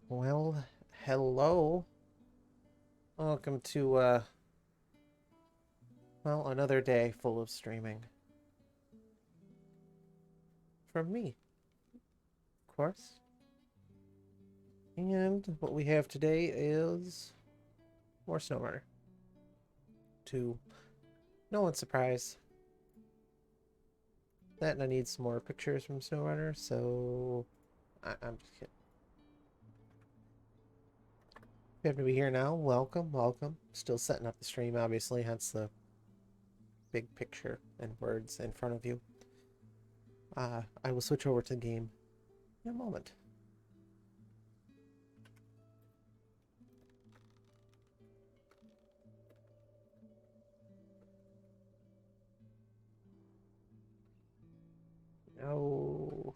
Well, hello. Welcome to, well, another day full of streaming. From me, of course. And what we have today is more SnowRunner. To no one's surprise. That and I need some more pictures from SnowRunner, so I'm just kidding. If you happen to be here now, welcome, welcome. Still setting up the stream, obviously, hence the big picture and words in front of you. I will switch over to the game in a moment. No.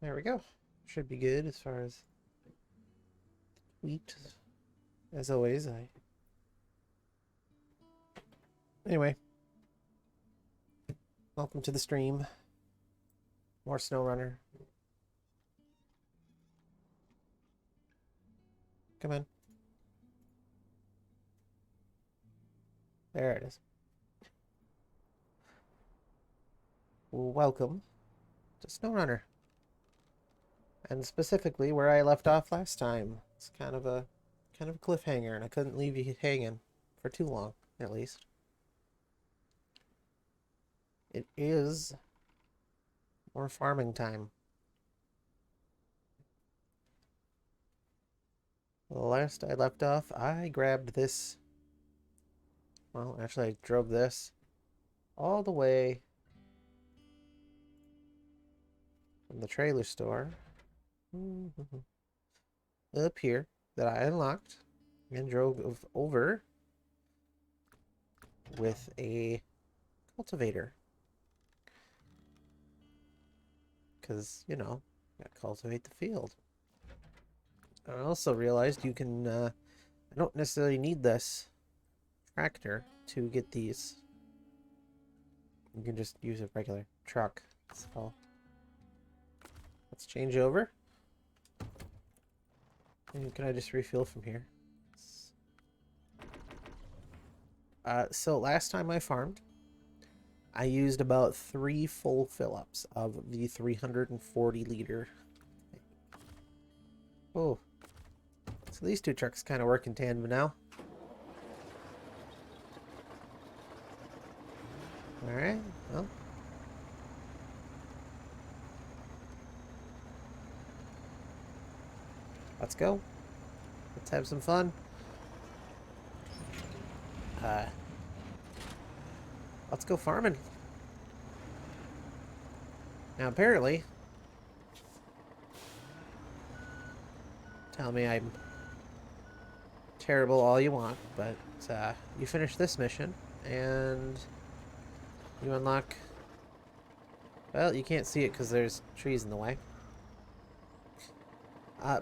There we go. Should be good as far as wheat. As always, Anyway, welcome to the stream. More SnowRunner. Come on. There it is. Welcome to SnowRunner. And specifically where I left off last time. It's kind of a cliffhanger, and I couldn't leave you hanging for too long, at least. It is more farming time. The last I left off, I grabbed this. Well, actually, I drove this all the way from the trailer store up here that I unlocked and drove over with a cultivator. Because, you know, gotta cultivate the field. I also realized you can, I don't necessarily need this tractor to get these. You can just use a regular truck. So, let's change over. And can I just refill from here? So last time I farmed, I used about 3 full fill-ups of the 340 liter. Oh. So these two trucks kind of work in tandem now. Alright, well. Let's go. Let's have some fun. Let's go farming. Now apparently, tell me I'm terrible all you want, but you finish this mission and you unlock, well, you can't see it because there's trees in the way.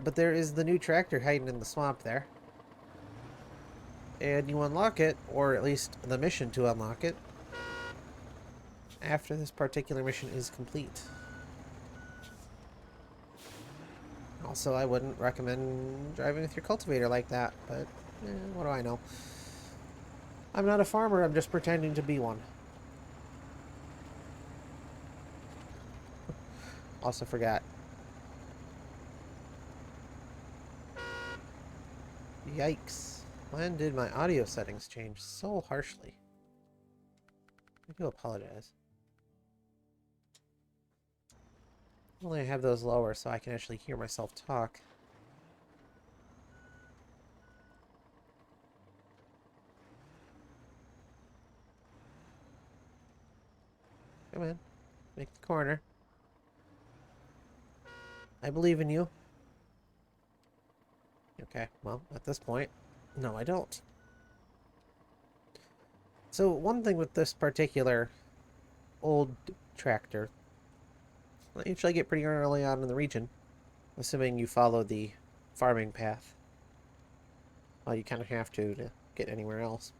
But there is the new tractor hiding in the swamp there. And you unlock it, or at least the mission to unlock it, after this particular mission is complete. Also, I wouldn't recommend driving with your cultivator like that, but what do I know? I'm not a farmer, I'm just pretending to be one. Also forgot. Yikes. When did my audio settings change so harshly? I do apologize. Only I have those lower so I can actually hear myself talk. Come on. Make the corner. I believe in you. Okay, well, at this point, no, I don't. So, one thing with this particular old tractor, I usually get pretty early on in the region, assuming you follow the farming path. Well, you kind of have to get anywhere else.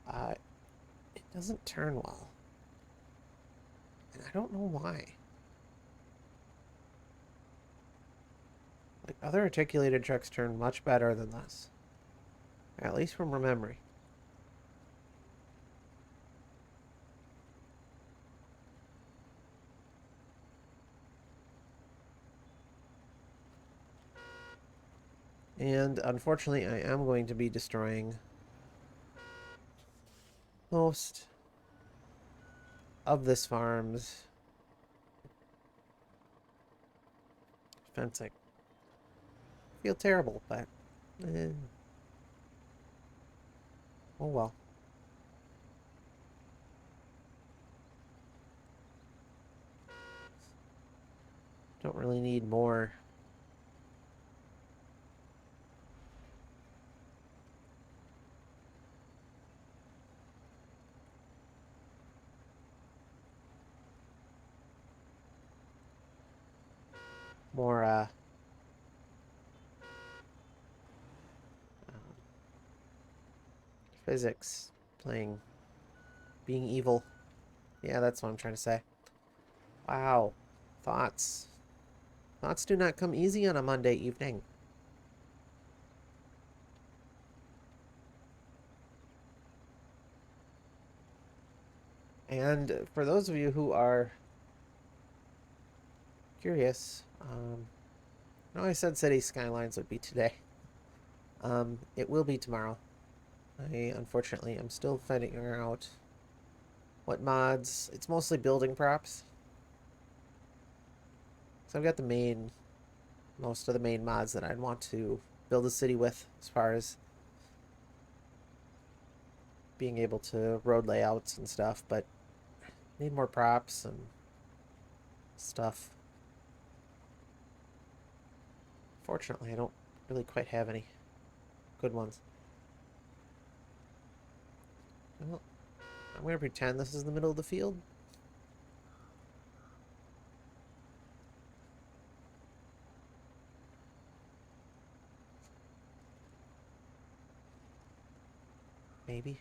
It doesn't turn well. And I don't know why. Like, other articulated trucks turn much better than this. At least from memory. And unfortunately, I am going to be destroying most of this farm's fencing. I feel terrible, but oh well. Don't really need more. More physics being evil. Yeah, that's what I'm trying to say. Wow. Thoughts. Thoughts do not come easy on a Monday evening. And for those of you who are curious, I know I said City Skylines would be today. It will be tomorrow. I unfortunately am still finding out what mods. It's mostly building props. So I've got most of the main mods that I'd want to build a city with, as far as being able to road layouts and stuff, but need more props and stuff. Fortunately, I don't really quite have any good ones. Well, I'm going to pretend this is the middle of the field. Maybe.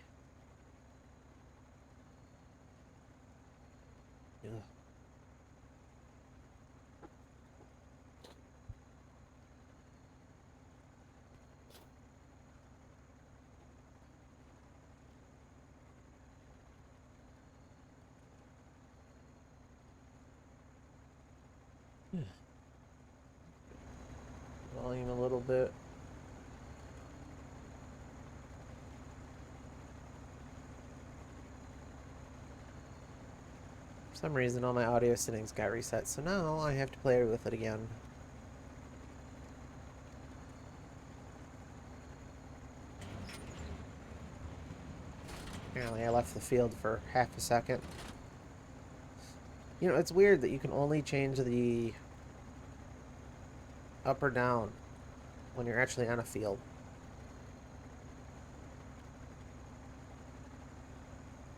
Ugh. Volume a little bit. For some reason, all my audio settings got reset, so now I have to play with it again. Apparently, I left the field for half a second. You know, it's weird that you can only change the up or down when you're actually on a field.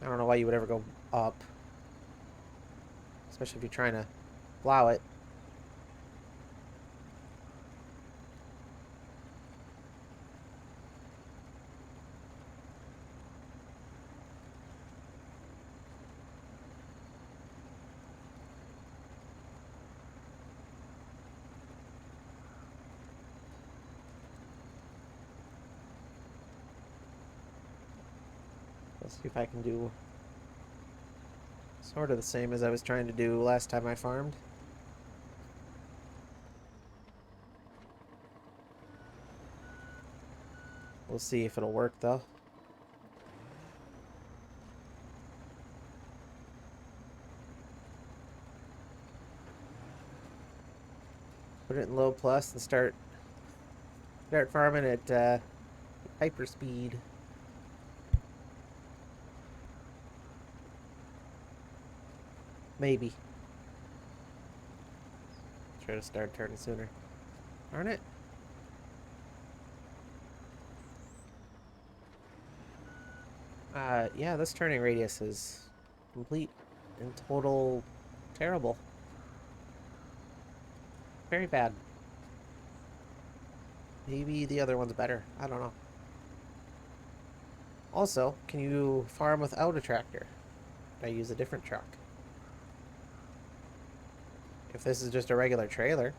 I don't know why you would ever go up, especially if you're trying to plow it. Let's see if I can do sort of the same as I was trying to do last time I farmed. We'll see if it'll work though. Put it in low plus and start farming at hyper speed. Maybe. Try to start turning sooner. Darn it. Yeah, this turning radius is complete and total terrible. Very bad. maybe the other one's better. I don't know. Also, can you farm without a tractor? I use a different truck. If this is just a regular trailer,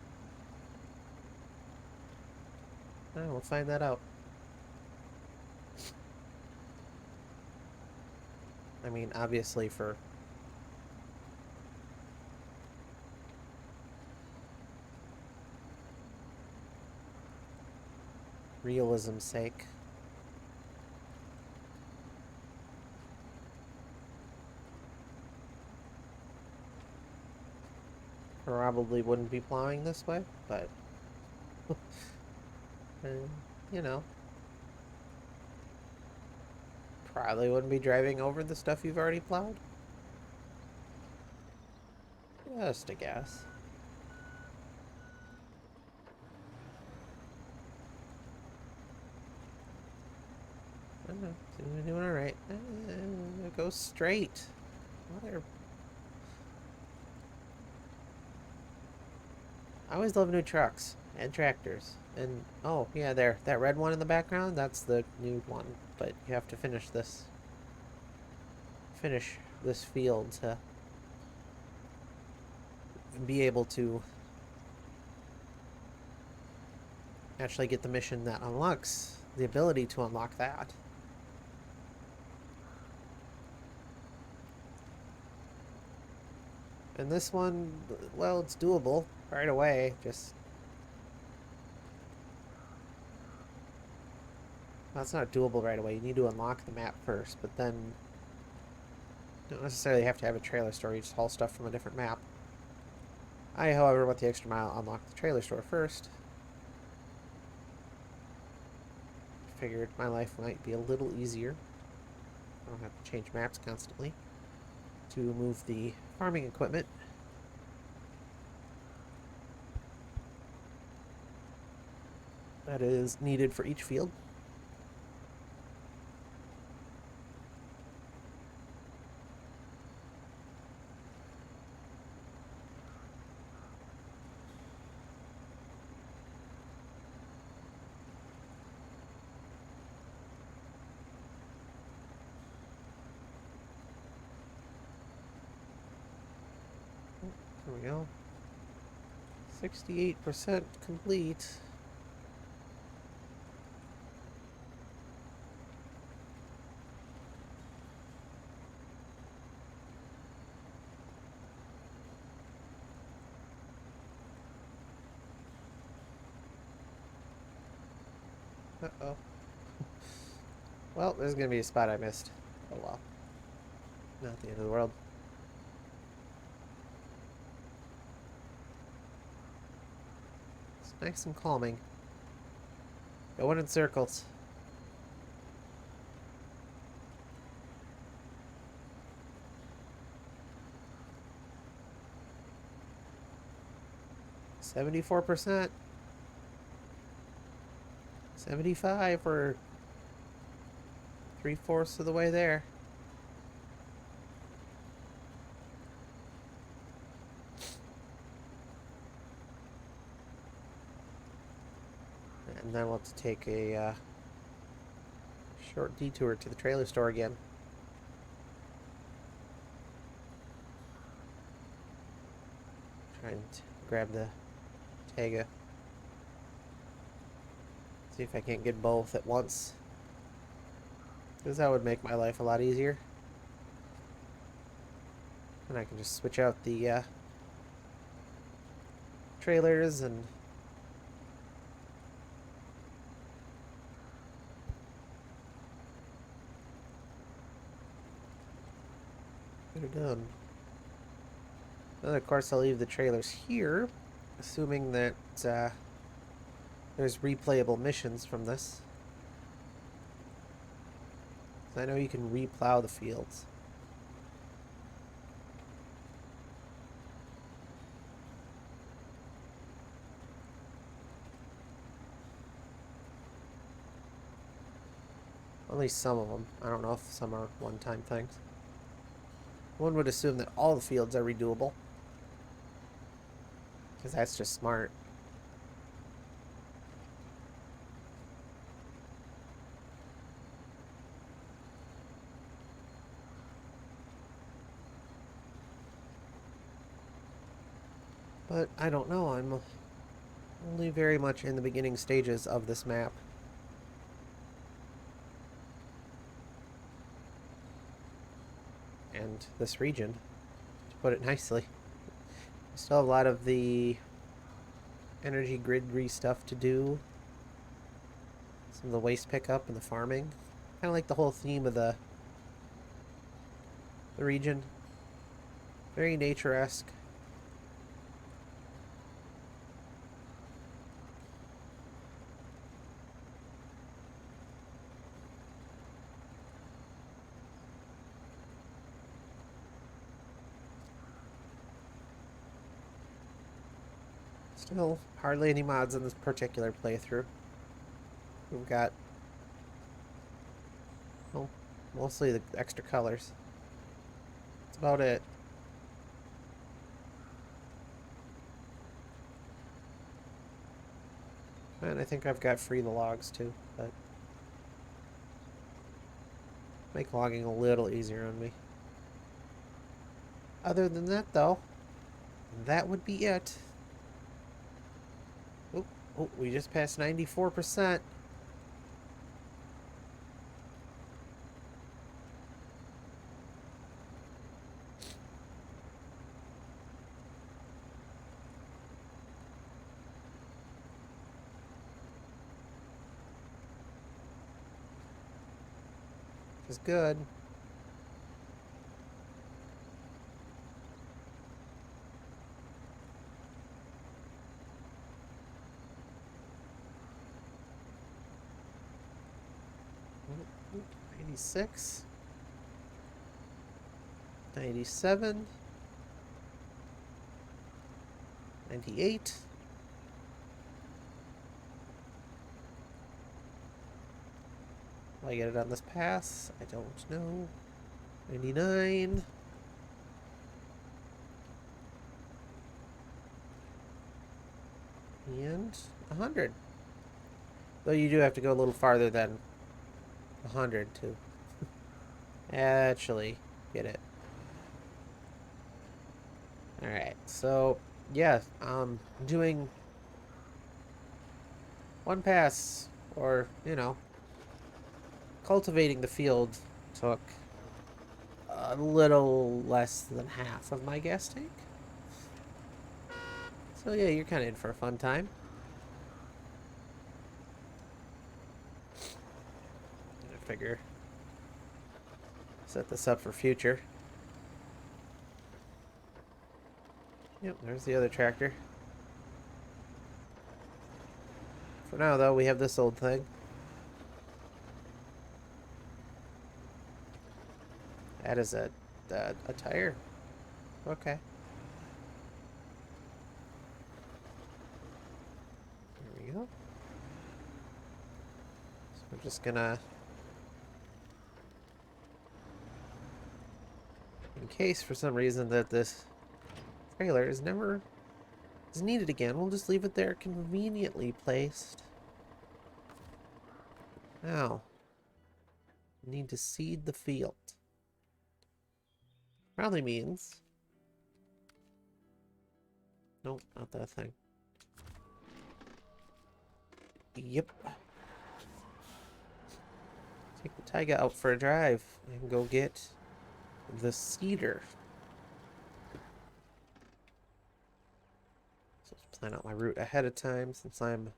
we'll find that out. I mean, obviously for realism's sake. Probably wouldn't be plowing this way, but you know, probably wouldn't be driving over the stuff you've already plowed. Just a guess. I don't know. Seems to be doing alright. Go straight. Mother. I always love new trucks and tractors. And, oh, yeah, there. That red one in the background, that's the new one. But you have to finish this. Finish this field to be able to actually get the mission that unlocks the ability to unlock that. And this one, well, it's doable right away. Just that's not doable right away. You need to unlock the map first, but then you don't necessarily have to have a trailer store. You just haul stuff from a different map. I, however, went the extra mile, unlocked the trailer store first. Figured my life might be a little easier. I don't have to change maps constantly to move the farming equipment. That is needed for each field. There we go. 68% complete. Uh-oh. Well, there's gonna be a spot I missed. Oh well. Not the end of the world. It's nice and calming. Going in circles. $74%. 75 or 3/4 of the way there. And then we'll have to take a short detour to the trailer store again. Try and grab the Tega. See if I can't get both at once. Because that would make my life a lot easier. And I can just switch out the trailers and get it done. Then of course I'll leave the trailers here, assuming that there's replayable missions from this. I know you can replow the fields. At least some of them. I don't know if some are one-time things. One would assume that all the fields are redoable, because that's just smart. But I don't know, I'm only very much in the beginning stages of this map. And this region, to put it nicely. I still have a lot of the energy grid stuff to do. Some of the waste pickup and the farming. Kind of like the whole theme of the region. Very nature-esque. Still hardly any mods in this particular playthrough. We've got, well, mostly the extra colors. That's about it. And I think I've got free the logs too, but make logging a little easier on me. Other than that though, that would be it. Oh, we just passed 94%. Which is good. Ooh, 96. 97. 98. Will I get it on this pass? I don't know. 99. And 100. Though you do have to go a little farther than 100 to actually get it. Alright, so yeah, doing one pass, or, you know, cultivating the field took a little less than half of my gas tank. So yeah, you're kind of in for a fun time. I figure set this up for future. Yep, there's the other tractor. For now, though, we have this old thing. That is a tire. Okay. There we go. So we're just gonna, in case for some reason that this trailer is needed again, we'll just leave it there conveniently placed. Now, need to seed the field. Probably means... Nope, not that thing. Yep. Take the Taiga out for a drive and go get the cedar. So let's plan out my route ahead of time since I'm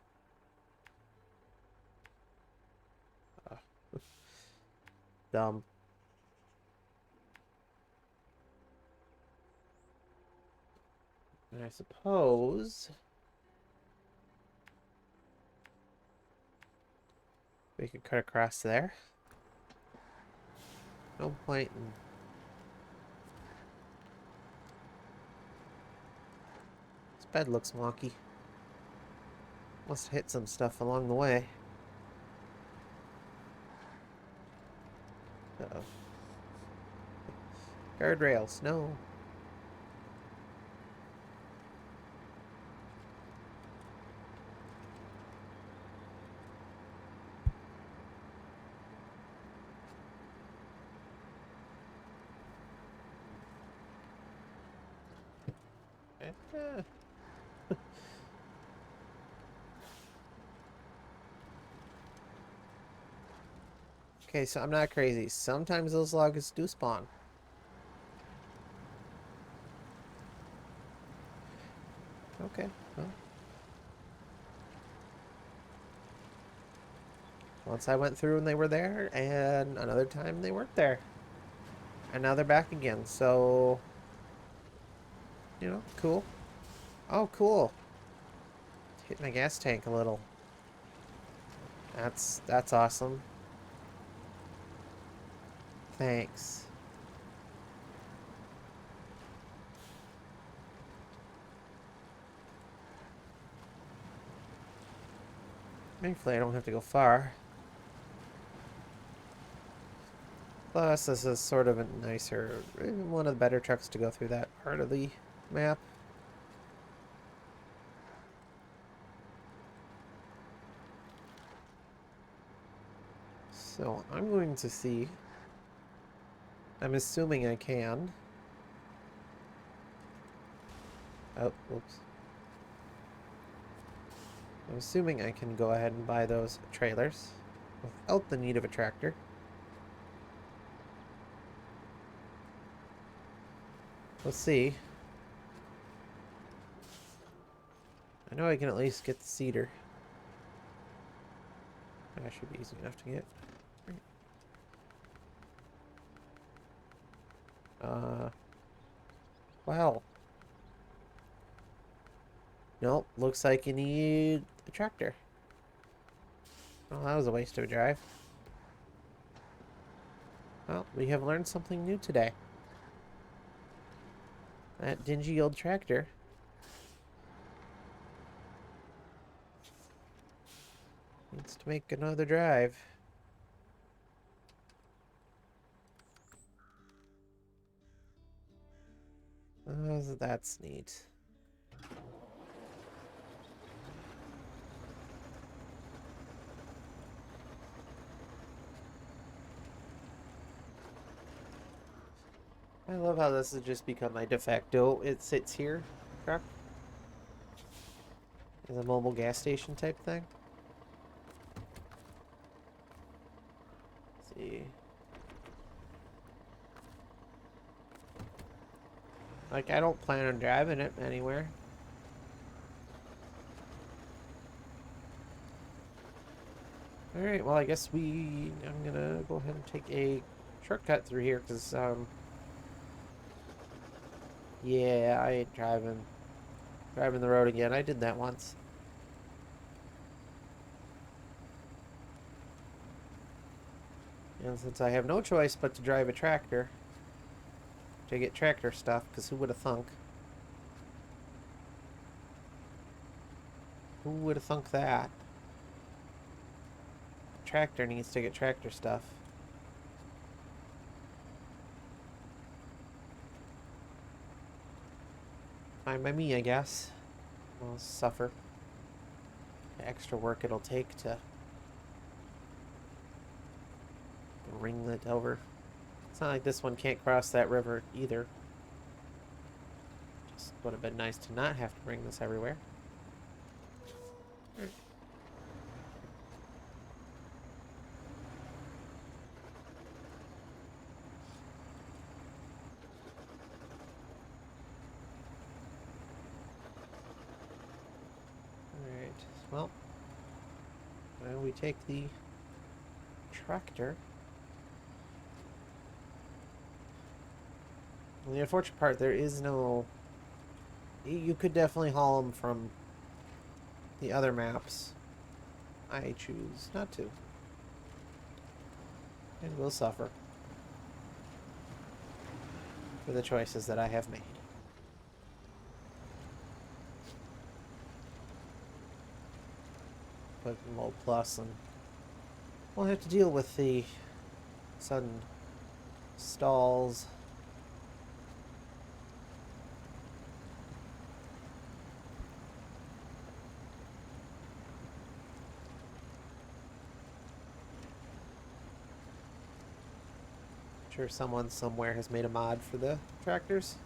dumb. And I suppose we could cut across there. No point in... This bed looks wonky. Must have hit some stuff along the way. Uh-oh. Guardrails, no. Okay, so I'm not crazy. Sometimes those logs do spawn. Okay, well. Once I went through and they were there, and another time they weren't there. And now they're back again, so... You know, cool. Oh, cool. Hit my gas tank a little. That's awesome. Thanks. Thankfully, I don't have to go far. Plus, this is sort of a nicer, one of the better trucks to go through that part of the map. So, I'm going to see. I'm assuming I can. Oh, whoops. I'm assuming I can go ahead and buy those trailers without the need of a tractor. We'll see. I know I can at least get the cedar. That should be easy enough to get. Well. Nope, looks like you need a tractor. Well, that was a waste of a drive. Well, we have learned something new today. That dingy old tractor needs to make another drive. Oh, that's neat. I love how this has just become my de facto. It sits here, truck. Is a mobile gas station type thing. Let's see. Like, I don't plan on driving it anywhere. Alright, well, I guess I'm gonna go ahead and take a shortcut through here, because, yeah, I ain't driving the road again. I did that once. And since I have no choice but to drive a tractor, to get tractor stuff, because who would have thunk? Who would have thunk that? Tractor needs to get tractor stuff. Fine by me, I guess. I'll suffer the extra work it'll take to ring it over. It's not like this one can't cross that river either. Just would have been nice to not have to bring this everywhere. Alright, well, now we take the tractor. And the unfortunate part, there is no... You could definitely haul them from the other maps. I choose not to. And will suffer for the choices that I have made. Put low plus, and we'll have to deal with the sudden stalls. I'm sure someone somewhere has made a mod for the tractors.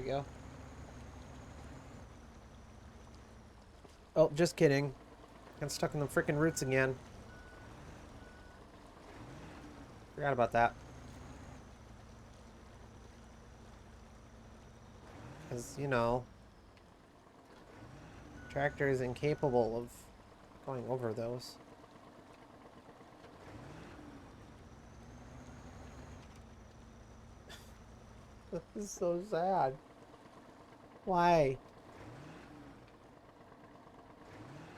go. Oh, just kidding. Got stuck in the freaking roots again. Forgot about that. Because, you know, tractor is incapable of going over those. This is so sad. Why?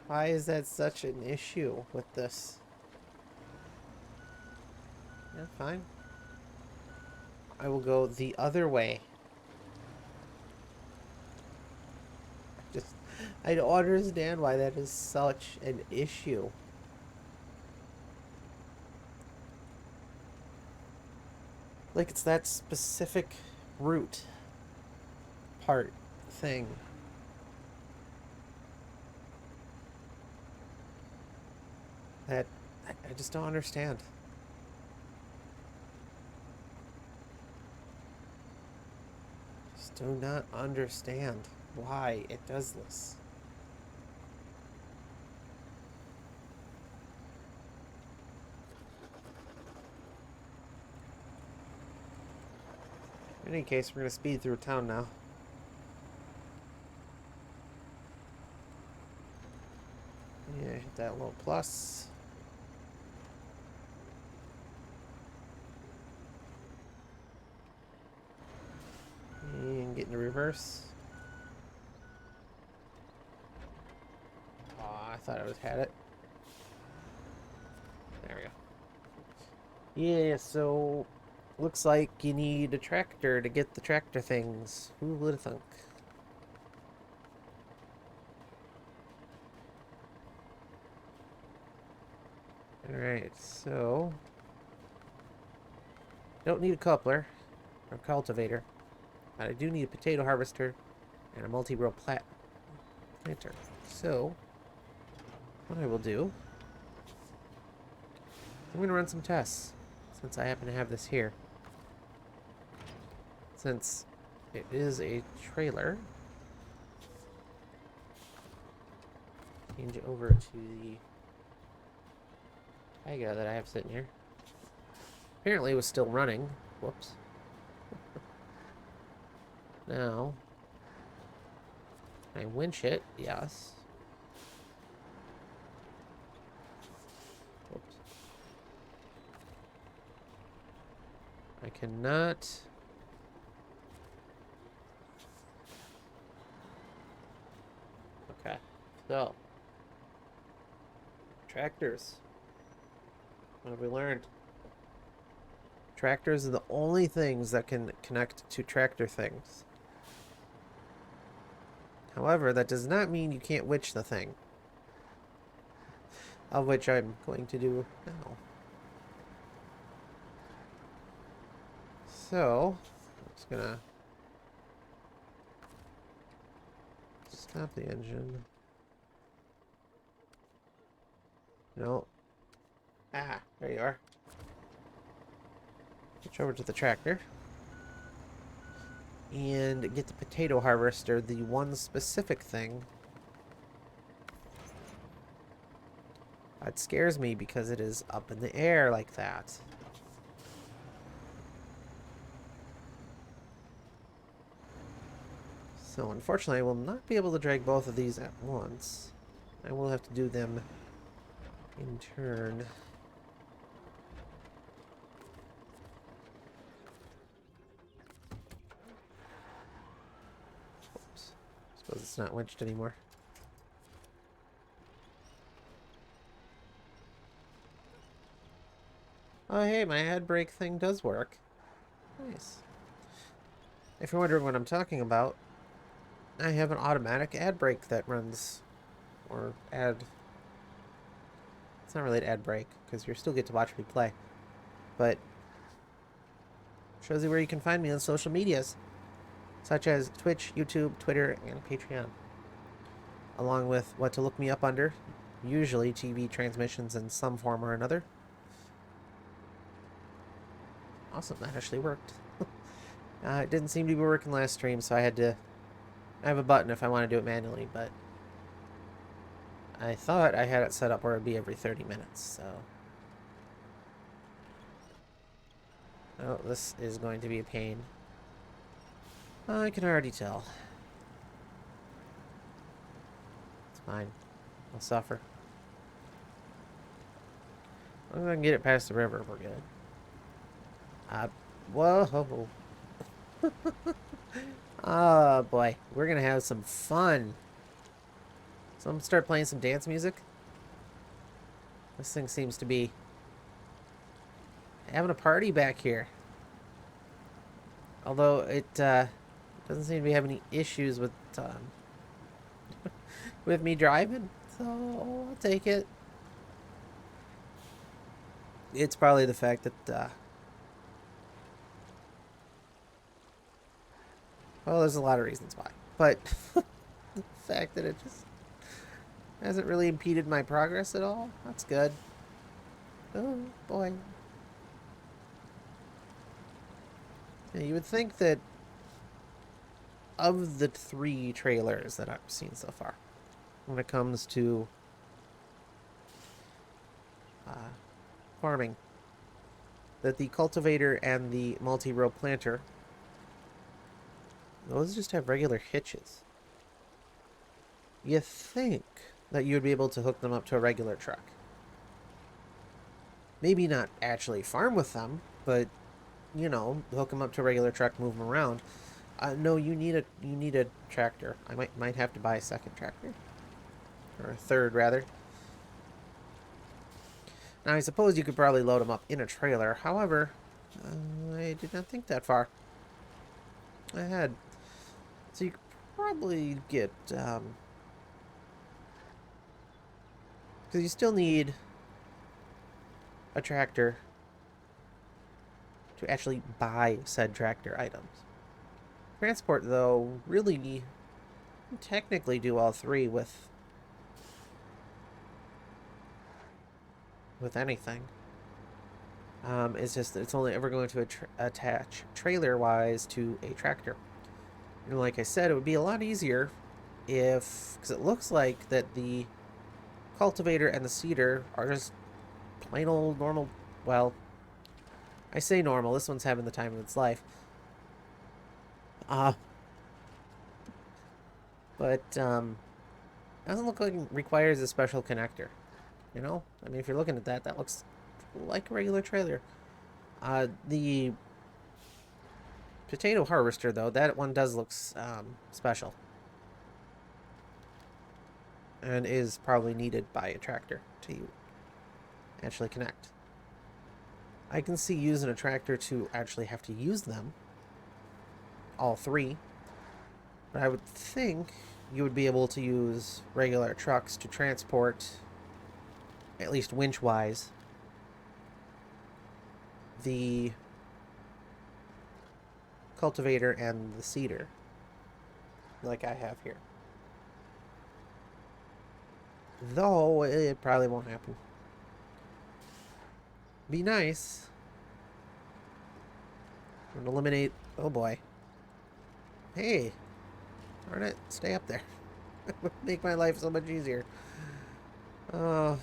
Why is that such an issue with this? Yeah, fine. I will go the other way. I don't understand why that is such an issue. Like, it's that specific root part thing. That I just don't understand. Just do not understand why it does this. In any case, we're going to speed through town now. Yeah, hit that little plus. And get into reverse. Oh, I thought I had it. There we go. Yeah, so looks like you need a tractor to get the tractor things. Who would have thunk? Alright, so don't need a coupler or cultivator, but I do need a potato harvester and a multi-row planter. So what I will do, I'm going to run some tests since I happen to have this here. Since it is a trailer, change it over to the Tyga that I have sitting here. Apparently it was still running. Whoops. Now, I winch it, yes. Whoops. I cannot. Okay, so tractors. What have we learned? Tractors are the only things that can connect to tractor things. However, that does not mean you can't witch the thing. Of which I'm going to do now. So, I'm just gonna stop the engine. No. Ah, there you are. Switch over to the tractor. And get the potato harvester, the one specific thing. That scares me because it is up in the air like that. So unfortunately I will not be able to drag both of these at once. I will have to do them in turn. Oops. Suppose it's not winched anymore. Oh hey, my ad brake thing does work. Nice. If you're wondering what I'm talking about, I have an automatic ad brake that runs, or ad, it's not really an ad break, because you still get to watch me play, but shows you where you can find me on social medias, such as Twitch, YouTube, Twitter, and Patreon, along with what to look me up under, usually TV transmissions in some form or another. Awesome, that actually worked. It didn't seem to be working last stream, so I had to... I have a button if I want to do it manually, but... I thought I had it set up where it would be every 30 minutes, so... Oh, this is going to be a pain. I can already tell. It's fine. I'll suffer. As long as I can get it past the river, we're good. Whoa. Oh, boy. We're gonna have some fun. So I'm gonna start playing some dance music. This thing seems to be having a party back here. Although it doesn't seem to be having any issues with with me driving. So I'll take it. It's probably the fact that well, there's a lot of reasons why. But the fact that it just hasn't really impeded my progress at all. That's good. Oh, boy. Yeah, you would think that of the 3 trailers that I've seen so far, when it comes to farming, that the cultivator and the multi-row planter, those just have regular hitches. You think that you would be able to hook them up to a regular truck. Maybe not actually farm with them, but, you know, hook them up to a regular truck, move them around. No, you need a tractor. I might have to buy a second tractor. Or a third, rather. Now, I suppose you could probably load them up in a trailer. However, I did not think that far ahead. So you could probably get... because you still need a tractor to actually buy said tractor items. Transport, though, really technically do all 3 with anything. It's just that it's only ever going to attach trailer-wise to a tractor. And like I said, it would be a lot easier if... because it looks like that the cultivator and the seeder are just plain old normal... well, I say normal. This one's having the time of its life. But doesn't look like it requires a special connector. You know? I mean, if you're looking at that, that looks like a regular trailer. The potato harvester, though, that one does look special. And is probably needed by a tractor to actually connect. I can see using a tractor to actually have to use them. All 3. But I would think you would be able to use regular trucks to transport, at least winch-wise, the cultivator and the seeder, like I have here. Though, it probably won't happen. Be nice. And eliminate... oh boy. Hey. Darn it. Stay up there. It would make my life so much easier. Oh.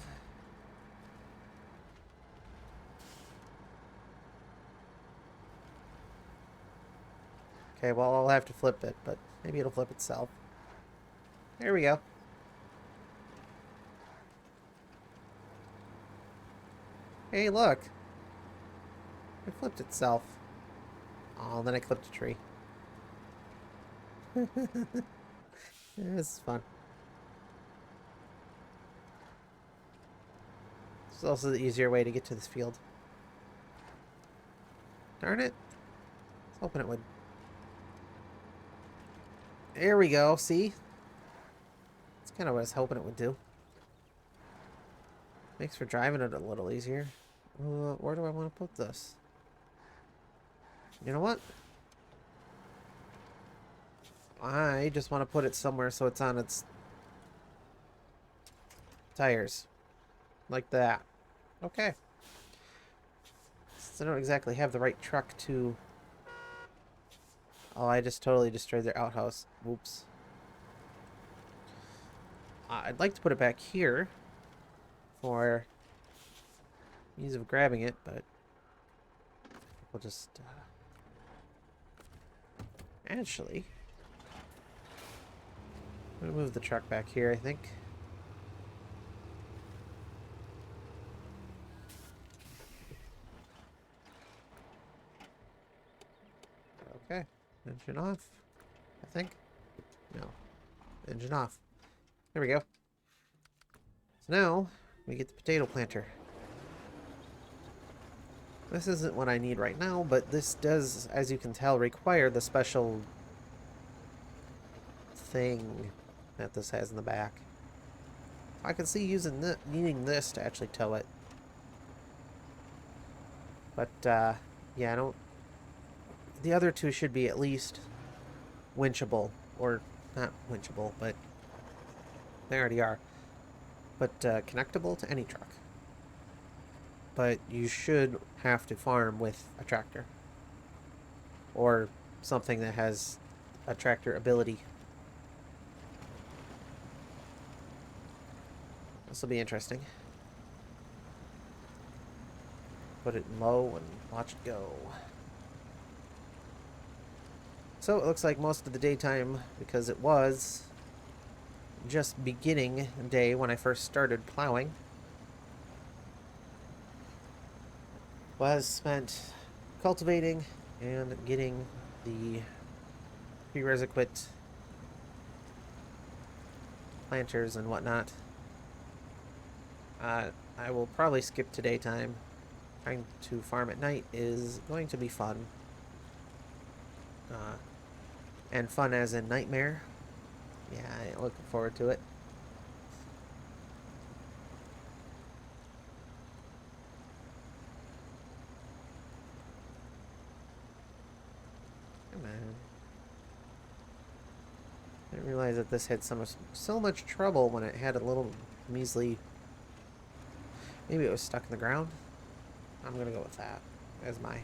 Okay, well, I'll have to flip it, but maybe it'll flip itself. There we go. Hey, look. It flipped itself. Oh, then I clipped a tree. Yeah, this is fun. This is also the easier way to get to this field. Darn it. I was hoping it would. There we go, see? That's kind of what I was hoping it would do. Makes for driving it a little easier. Where do I want to put this? You know what? I just want to put it somewhere so it's on its tires. Like that. Okay. Since I don't exactly have the right truck to Oh, I just totally destroyed their outhouse. Whoops. I'd like to put it back here for ease of grabbing it, but we'll just actually, I'm gonna move the truck back here, I think. Okay, engine off, I think. No, engine off. There we go. So now we get the potato planter. This isn't what I need right now, but this does, as you can tell, require the special thing that this has in the back. I can see needing this to actually tow it. But, yeah, I don't... The other two should be at least winchable. Or, not winchable, but they already are. But, connectable to any truck. But you should have to farm with a tractor. Or something that has a tractor ability. This will be interesting. Put it in low and watch it go. So it looks like most of the daytime, because it was just beginning day when I first started plowing, was spent cultivating and getting the prerequisite planters and whatnot. I will probably skip to daytime. Trying to farm at night is going to be fun. And fun as in nightmare. Yeah, I'm looking forward to it. Come on. I didn't realize that this had so much trouble when it had a little measly... Maybe it was stuck in the ground? I'm gonna go with that as my...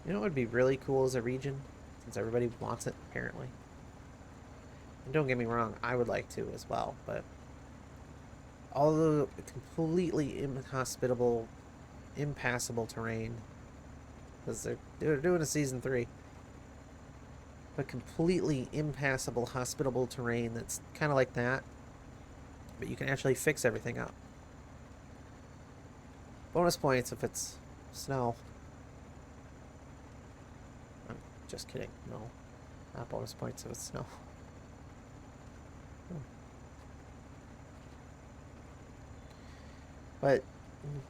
You know what would be really cool as a region? Since everybody wants it, apparently. And don't get me wrong, I would like to as well, but... Although completely inhospitable, impassable terrain, because they're doing a season 3, but completely impassable, hospitable terrain that's kind of like that, but you can actually fix everything up. Bonus points if it's snow. I'm just kidding. No, not bonus points if it's snow. But,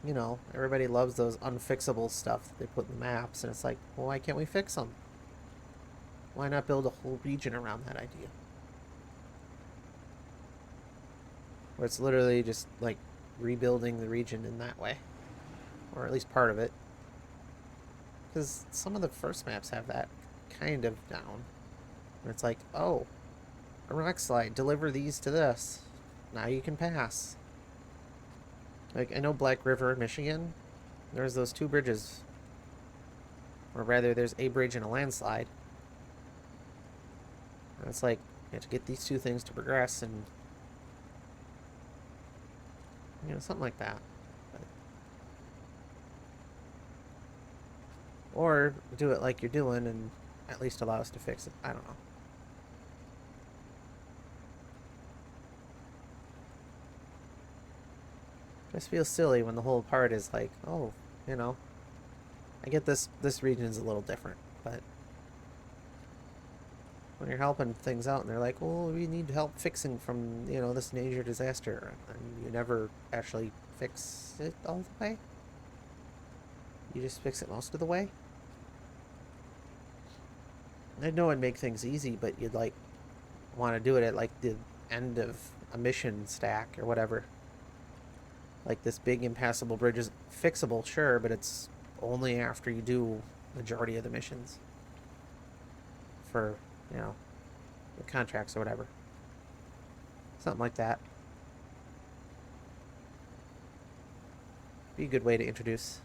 you know, everybody loves those unfixable stuff that they put in the maps, and it's like, well, why can't we fix them? Why not build a whole region around that idea? Where it's literally just, like, rebuilding the region in that way. Or at least part of it. Because some of the first maps have that kind of down. Where it's like, oh, a rock slide, deliver these to this. Now you can pass. Like, I know Black River, Michigan, there's those 2 bridges. Or rather, there's a bridge and a landslide. And it's like, you have to get these 2 things to progress, and... You know, something like that. But... Or do it like you're doing, and at least allow us to fix it. I don't know. Just feels silly when the whole part is like, oh, you know, I get this region is a little different, but when you're helping things out and they're like, well, we need help fixing from, you know, this major disaster, and you never actually fix it all the way. You just fix it most of the way. I know it'd make things easy, but you'd like want to do it at like the end of a mission stack or whatever. Like, this big impassable bridge is fixable, sure, but it's only after you do majority of the missions. For, you know, the contracts or whatever. Something like that. Be a good way to introduce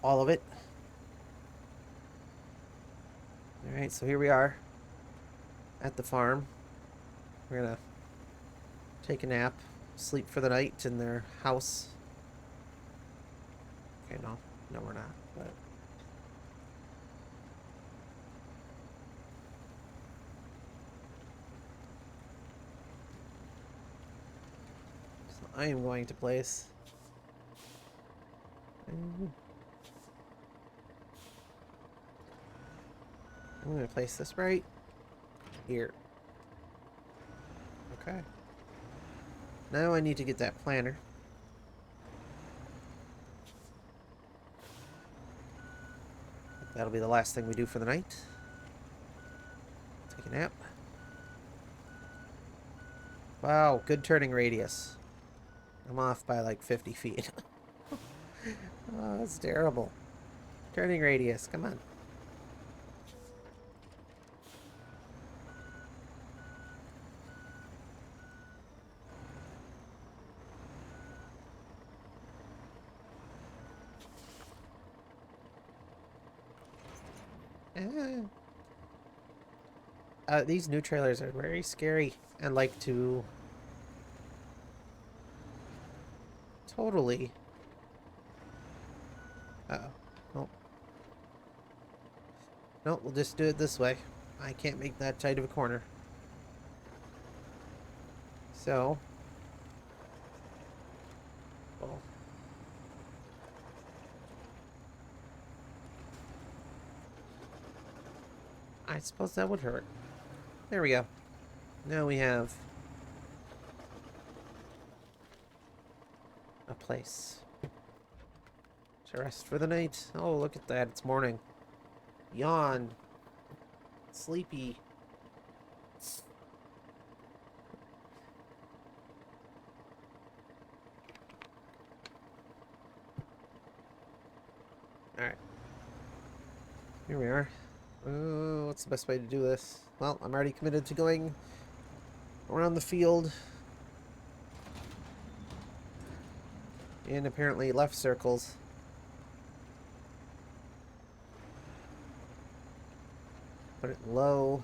all of it. Alright, so here we are at the farm. We're gonna take a nap, sleep for the night in their house. Okay, no, we're not, but... So I am going to place... I'm going to place this right here. Okay. Now I need to get that planter. That'll be the last thing we do for the night. Take a nap. Wow, good turning radius. I'm off by like 50 feet. Oh, that's terrible. Turning radius, come on. These new trailers are very scary and like to totally... Uh-oh. Nope. Nope, we'll just do it this way. I can't make that tight of a corner. So... Well... I suppose that would hurt. There we go. Now we have a place to rest for the night. Oh, look at that. It's morning. Yawn. Sleepy. Alright. Here we are. What's the best way to do this? Well, I'm already committed to going around the field in apparently left circles. Put it low.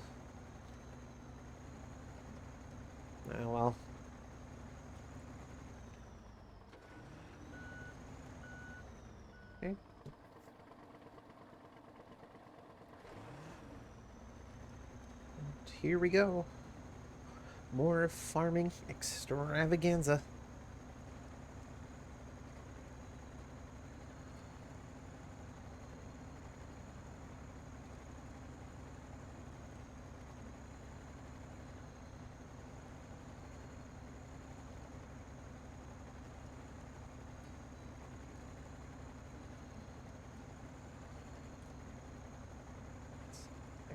Oh well. Okay. Here we go. More farming extravaganza.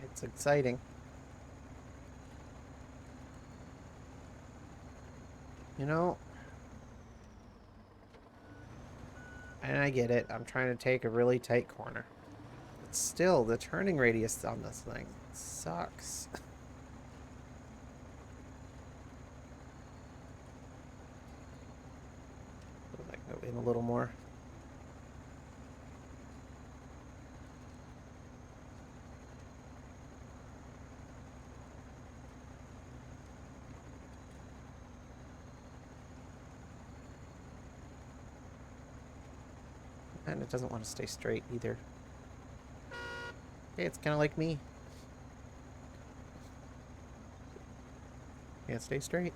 It's exciting. You know, and I get it, I'm trying to take a really tight corner. But still, the turning radius on this thing sucks. Let that go in a little more. And it doesn't want to stay straight either. Okay, it's kind of like me. Can't stay straight.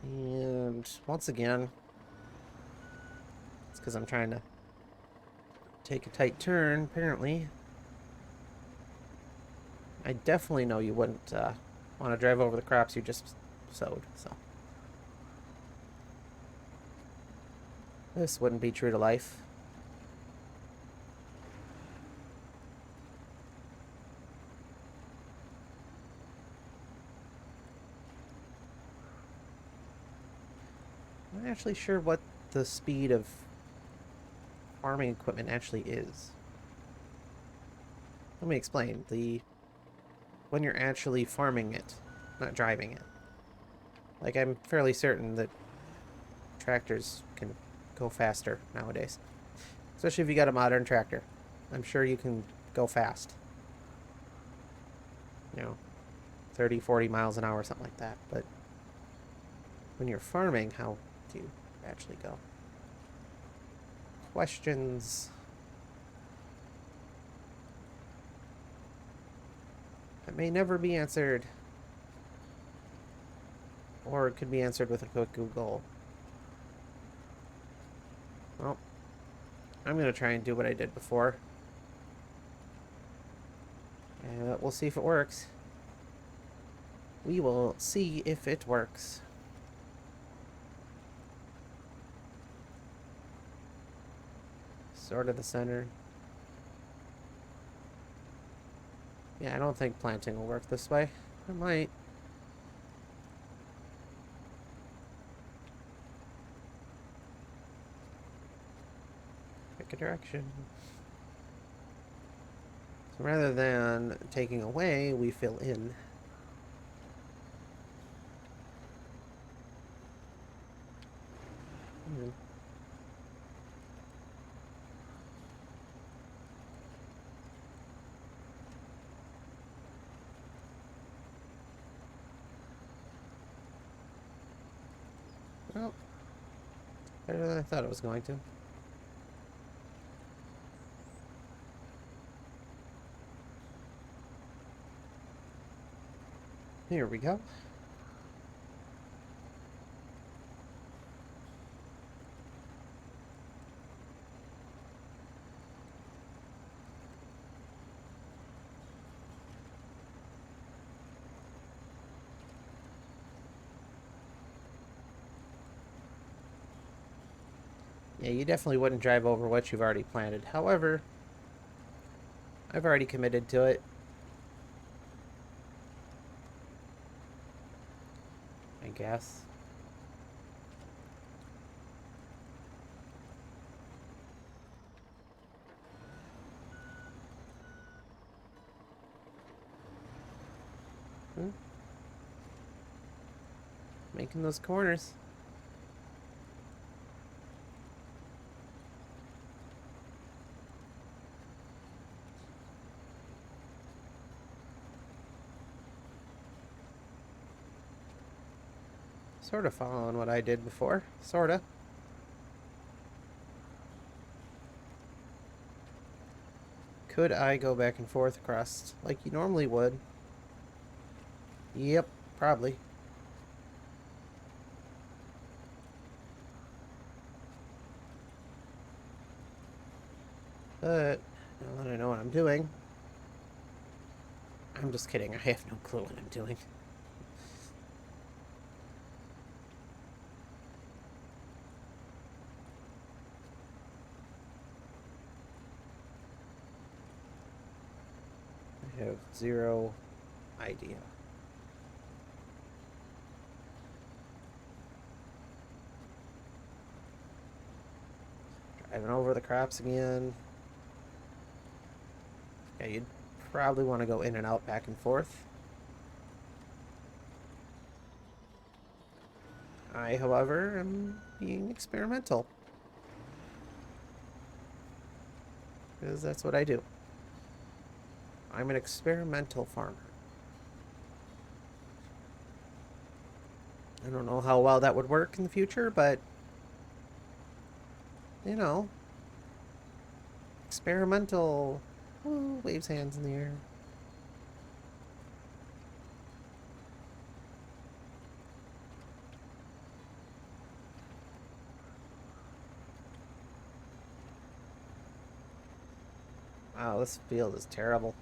And once again, it's because I'm trying to take a tight turn, apparently. I definitely know you wouldn't want to drive over the crops you just sowed, so. This wouldn't be true to life. I'm not actually sure what the speed of farming equipment actually is. Let me explain. When you're actually farming it, not driving it. Like, I'm fairly certain that tractors can go faster nowadays. Especially if you got a modern tractor. I'm sure you can go fast. You know, 30, 40 miles an hour, something like that. But when you're farming, how do you actually go? Questions that may never be answered. Or it could be answered with a quick Google. Well, I'm going to try and do what I did before. And we'll see if it works. We will see if it works. Sort of the center. Yeah, I don't think planting will work this way. It might. Pick a direction. So rather than taking away, we fill in. Well, better than I thought it was going to. Here we go. Yeah, you definitely wouldn't drive over what you've already planted. However, I've already committed to it. I guess. Making those corners. Sort of following what I did before. Sorta. Could I go back and forth across like you normally would? Yep, probably. But now that I know what I'm doing, I'm just kidding. I have no clue what I'm doing. I have zero idea. Driving over the crops again. Yeah, you'd probably want to go in and out, back and forth. I, however, am being experimental. Because that's what I do. I'm an experimental farmer. I don't know how well that would work in the future, but, you know, experimental. Ooh, waves hands in the air. Wow, this field is terrible.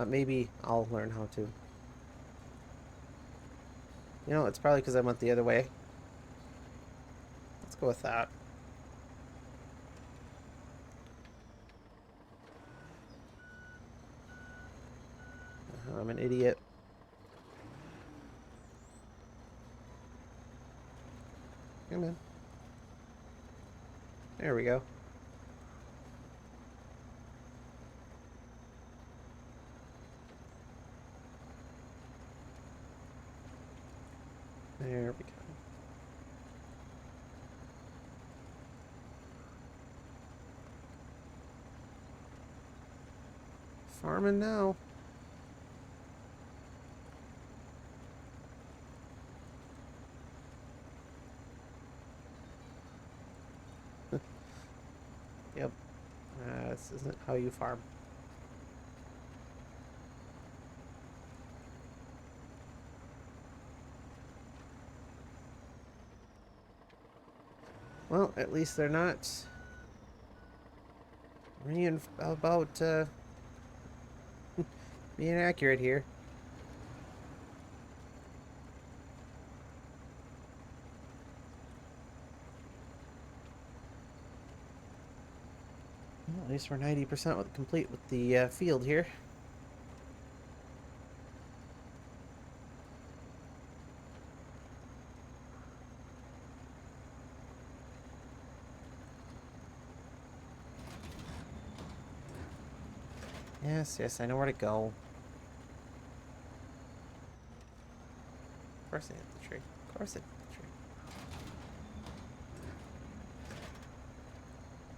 Maybe I'll learn how to. You know, it's probably because I went the other way. Let's go with that. I'm an idiot. Come on. There we go. There we go. Farming now. Yep. This isn't how you farm. Well, at least they're not worrying about being accurate here. Well, at least we're 90% complete with the field here. Yes, yes, I know where to go. Of course I hit the tree. Of course I hit the tree.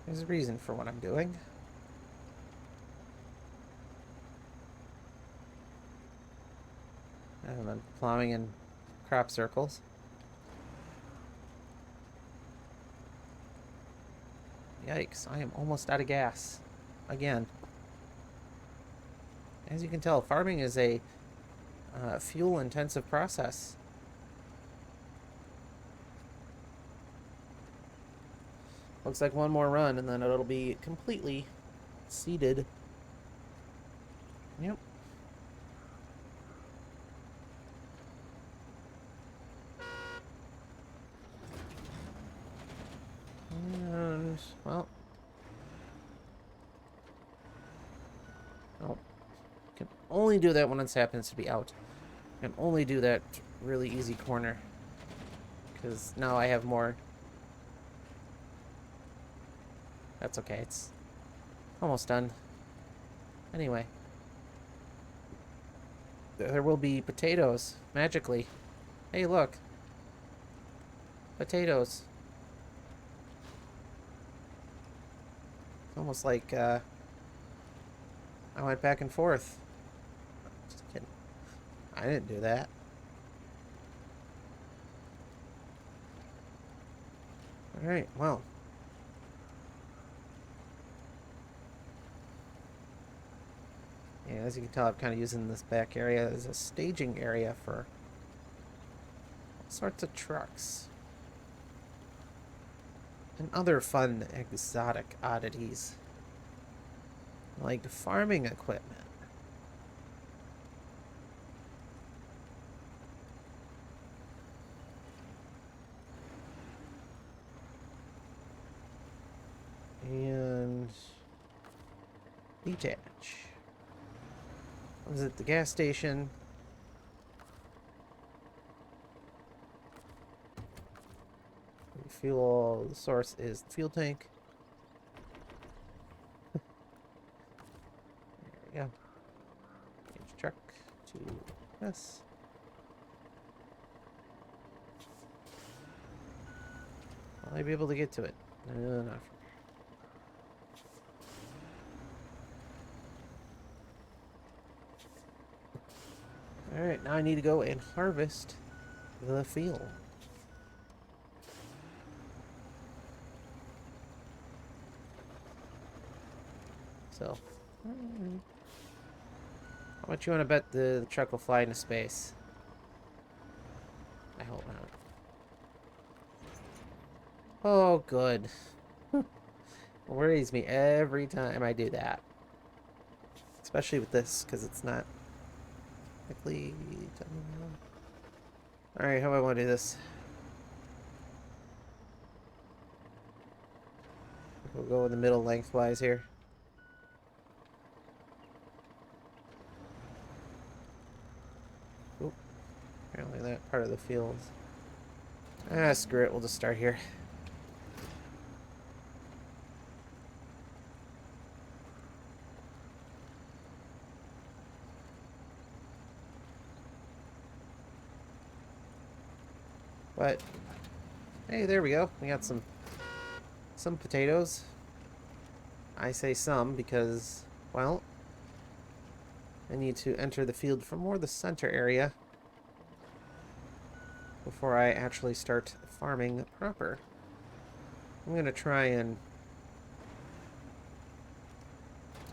There's a reason for what I'm doing. And I'm plowing in crop circles. Yikes, I am almost out of gas. Again. As you can tell, farming is a fuel-intensive process. Looks like one more run, and then it'll be completely seeded. Yep. And, well... Oh. Can only do that when it happens to be out. Can only do that really easy corner. Because now I have more... That's okay, it's almost done. Anyway. There will be potatoes, magically. Hey, look. Potatoes. It's almost like, I went back and forth. Just kidding. I didn't do that. Alright, well. Yeah, as you can tell, I'm kind of using this back area as a staging area for all sorts of trucks. And other fun, exotic oddities. Like farming equipment. And... detach. I was at the gas station. Fuel, the source is the fuel tank. There we go. Change truck to this. Will I be able to get to it? No, not. Alright, now I need to go and harvest the field. So, how much you want to bet the truck will fly into space? I hope not. Oh, good. Worries me every time I do that. Especially with this, because it's not quickly. Alright, how do I want to do this? We'll go in the middle lengthwise here. Oop. Apparently that part of the field Ah, screw it. We'll just start here. But hey, there we go. We got some potatoes. I say some because, well, I need to enter the field from more the center area before I actually start farming proper. I'm gonna try and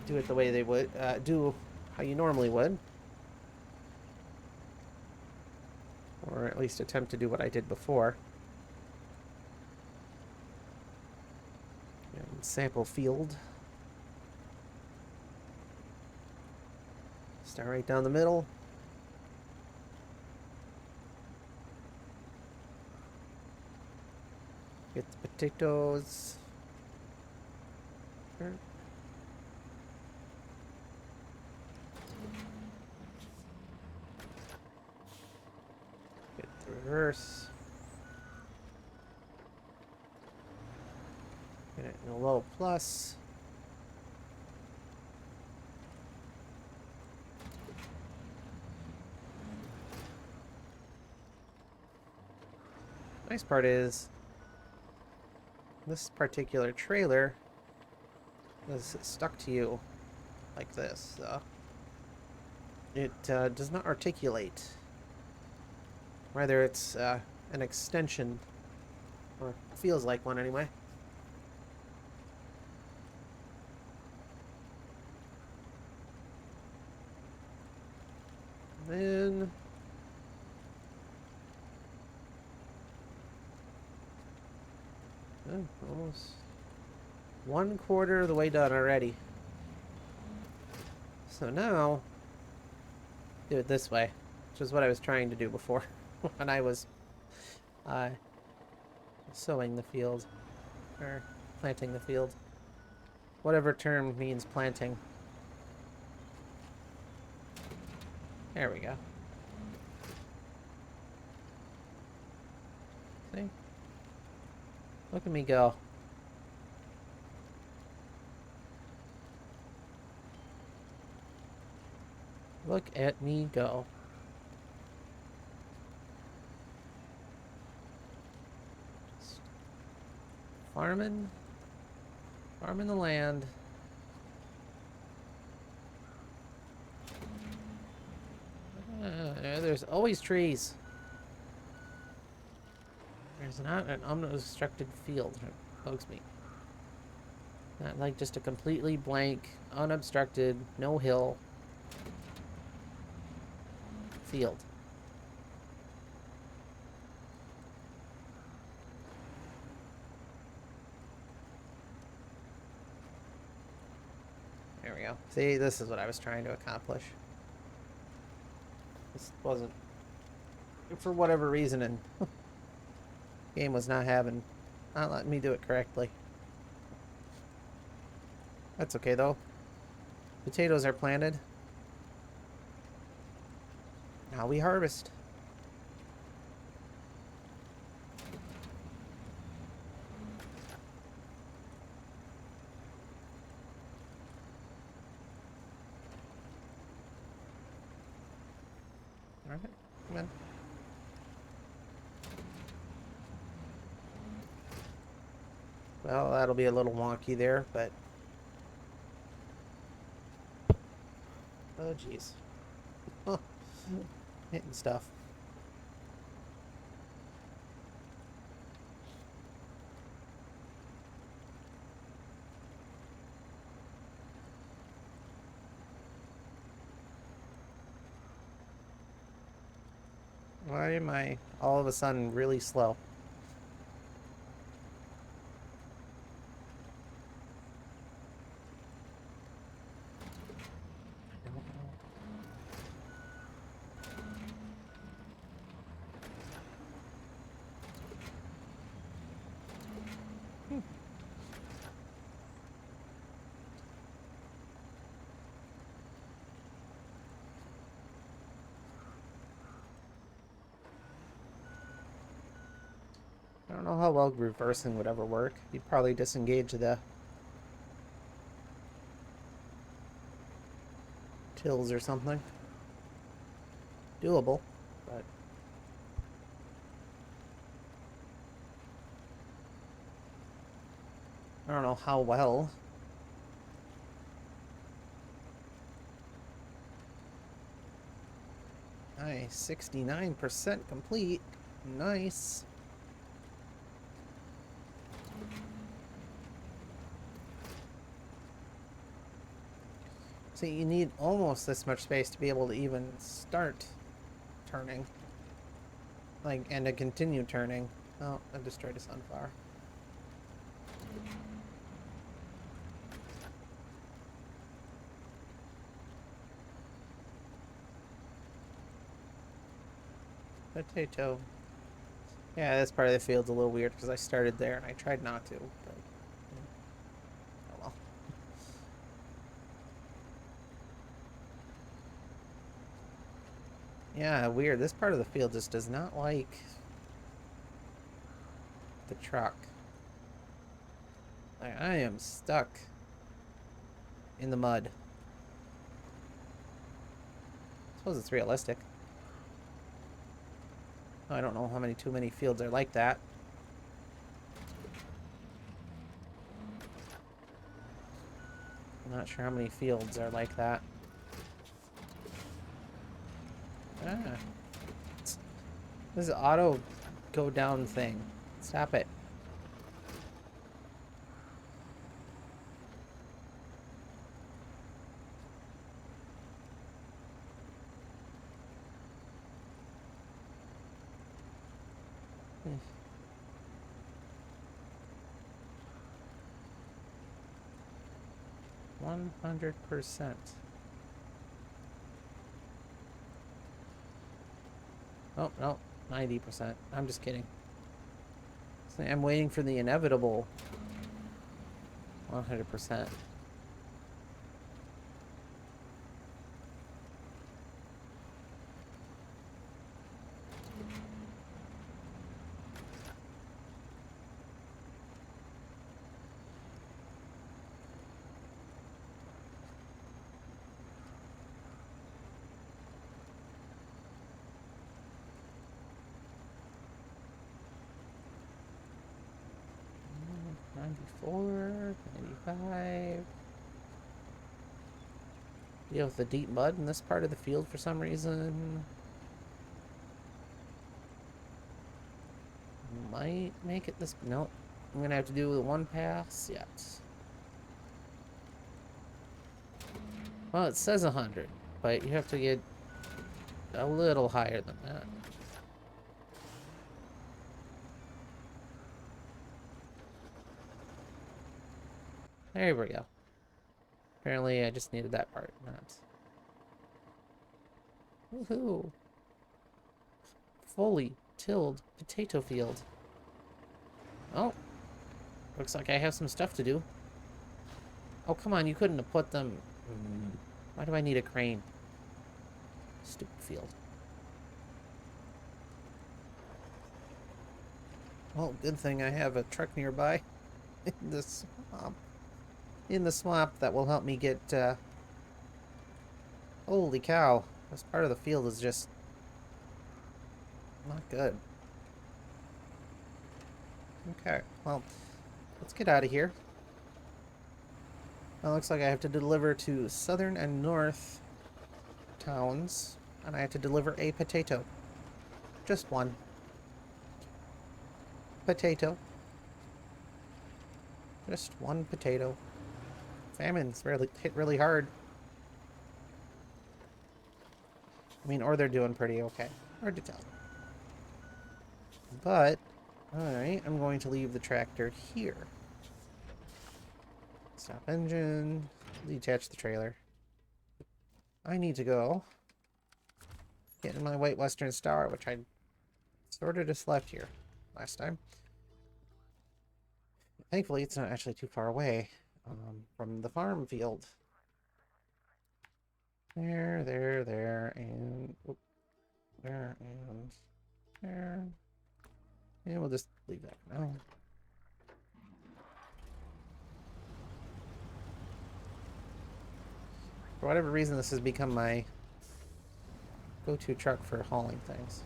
do it the way they would do how you normally would, or at least attempt to do what I did before. And sample field. Start right down the middle. Get the potatoes. Sure. Get the reverse. Get it in a low plus. Nice part is this particular trailer is stuck to you like this, so it does not articulate. Rather, it's an extension, or feels like one anyway. Then almost 1/4 of the way done already. So now, do it this way, which is what I was trying to do before when I was sowing the field, or planting the field. Whatever term means planting. There we go. See? Look at me go. Look at me go. Just farming the land. There's always trees. There's not an unobstructed field. It bugs me. Not like just a completely blank, unobstructed, no hill field. There we go. See, this is what I was trying to accomplish. This wasn't, for whatever reason, and game was not letting me do it correctly. That's okay though. Potatoes are planted. Now we harvest. Alright, come on. Well, that'll be a little wonky there, but... Oh, jeez. Oh, hitting stuff. Why am I all of a sudden really slow? know how well reversing would ever work. You'd probably disengage the tills or something. Doable, but I don't know how well. Nice, 69% complete. Nice. See, you need almost this much space to be able to even start turning. Like, and to continue turning. Oh, I destroyed a sunflower. Potato. Yeah, this part of the field's a little weird because I started there and I tried not to, but oh well. Yeah, weird. This part of the field just does not like the truck. Like, I am stuck in the mud. I suppose it's realistic. I don't know how many too many fields are like that. I'm not sure how many fields are like that. Ah. This is auto go down thing. Stop it. Hmm. 100%. Oh, no. 90%. I'm just kidding. I'm waiting for the inevitable 100%. $94, $95. Deal with the deep mud in this part of the field for some reason. Might make it this. Nope. I'm gonna have to do the one pass. Yes. Well, it says 100, but you have to get a little higher than that. There we go. Apparently, I just needed that part. Not. Woohoo! Fully tilled potato field. Oh, looks like I have some stuff to do. Oh, come on, you couldn't have put them... Why do I need a crane? Stupid field. Well, good thing I have a truck nearby. In the swamp. In the swamp that will help me get, Holy cow. This part of the field is just... not good. Okay, well, let's get out of here. Well, looks like I have to deliver to southern and north towns, and I have to deliver a potato. Just one. Potato. Just one potato. Famine's really hit really hard. I mean, or they're doing pretty okay. Hard to tell. But, alright, I'm going to leave the tractor here. Stop engine. Detach the trailer. I need to go get in my White Western Star, which I sort of just left here last time. Thankfully, it's not actually too far away from the farm field. There, and there, and there. And we'll just leave that for now. whatever reason, this has become my go-to truck for hauling things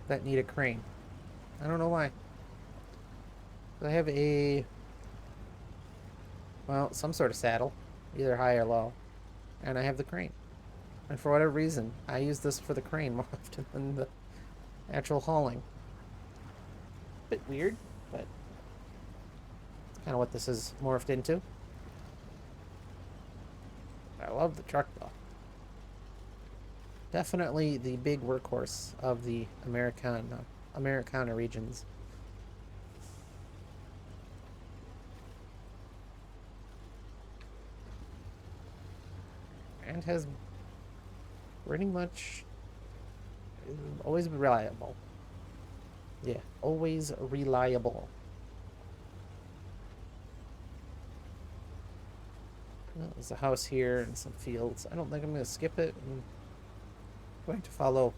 that need a crane. I don't know why. I have well, some sort of saddle, either high or low, and I have the crane. And for whatever reason, I use this for the crane more often than the actual hauling. Bit weird, but kind of what this is morphed into. I love the truck though. Definitely the big workhorse of the Americana regions. And has pretty much always reliable. Yeah, always reliable. Well, there's a house here and some fields. I don't think I'm going to skip it. I'm going to follow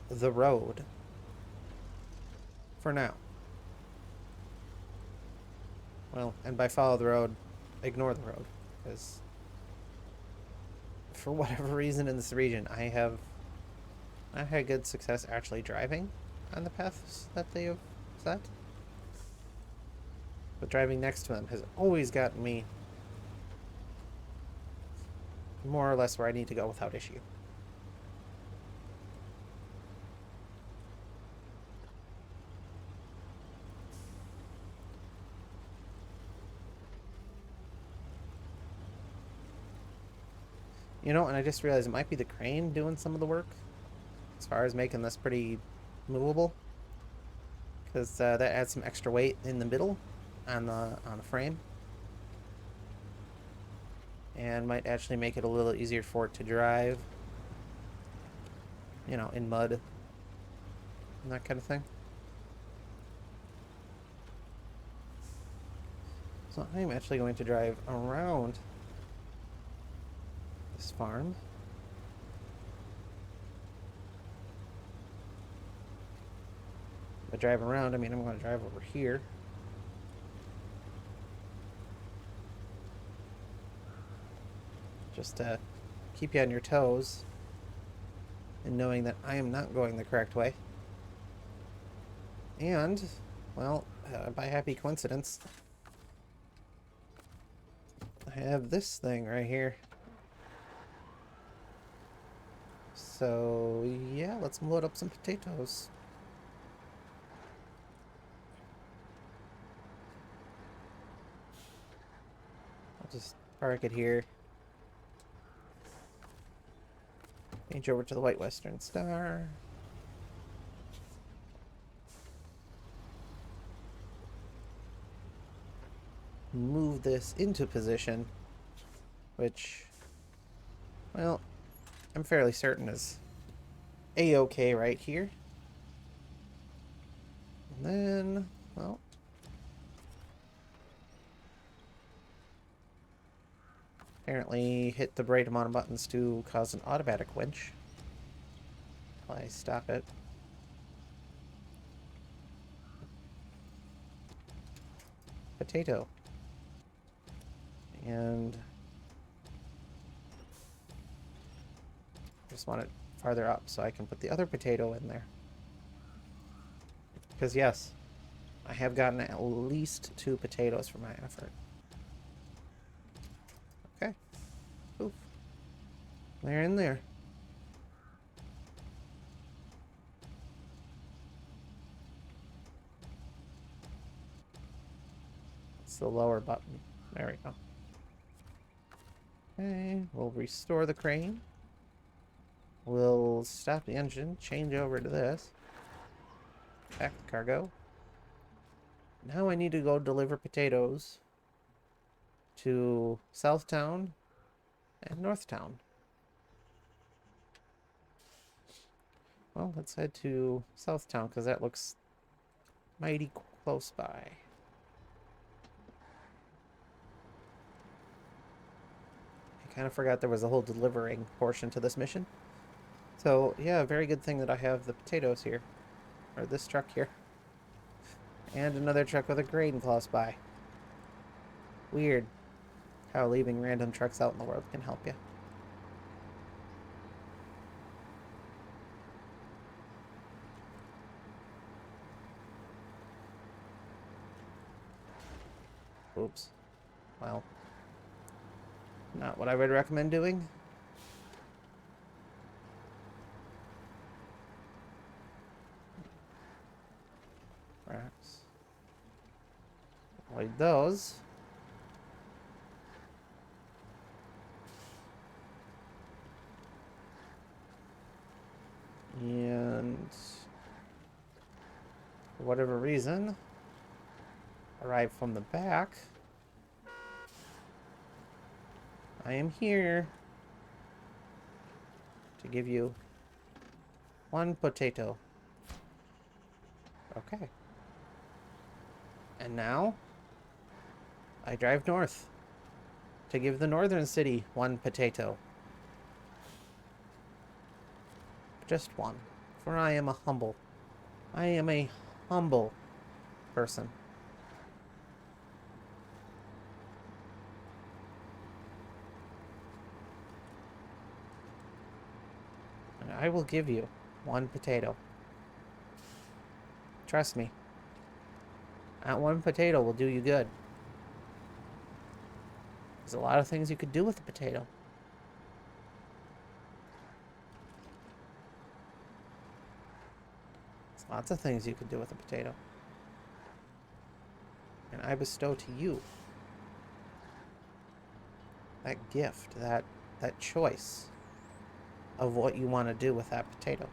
the road for now. Well, and by follow the road, ignore the road. Because for whatever reason in this region, I have not had good success actually driving on the paths that they have set. But driving next to them has always gotten me more or less where I need to go without issue. You know, and I just realized it might be the crane doing some of the work as far as making this pretty movable, because that adds some extra weight in the middle on the frame, and might actually make it a little easier for it to drive, you know, in mud and that kind of thing. So I'm actually going to drive around this farm. By drive around, I mean I'm going to drive over here. Just to keep you on your toes and knowing that I am not going the correct way. And, well, by happy coincidence, I have this thing right here. So, yeah, let's load up some potatoes. I'll just park it here. Change over to the White Western Star. Move this into position, which, well, I'm fairly certain is a-okay right here. And then, well, apparently hit the right amount of buttons to cause an automatic winch. While I stop it. Potato. And just want it farther up so I can put the other potato in there. Because yes, I have gotten at least 2 potatoes for my effort. Okay. Oof. They're in there. It's the lower button. There we go. Okay, we'll restore the crane. We'll stop the engine, change over to this. Pack the cargo. Now I need to go deliver potatoes to Southtown and Northtown. Well, let's head to Southtown because that looks mighty close by. I kind of forgot there was a whole delivering portion to this mission. So, yeah, very good thing that I have the potatoes here. Or this truck here. And another truck with a grain close by. Weird. how leaving random trucks out in the world can help you. Oops. Well, not what I would recommend doing. Perhaps avoid those. And for whatever reason, arrive from the back. I am here to give you 1 potato. Okay. And now, I drive north to give the northern city 1 potato. Just 1. For I am a humble person. And I will give you 1 potato. Trust me. That 1 potato will do you good. There's a lot of things you could do with a potato. There's lots of things you could do with a potato. And I bestow to you that gift, that choice of what you want to do with that potato.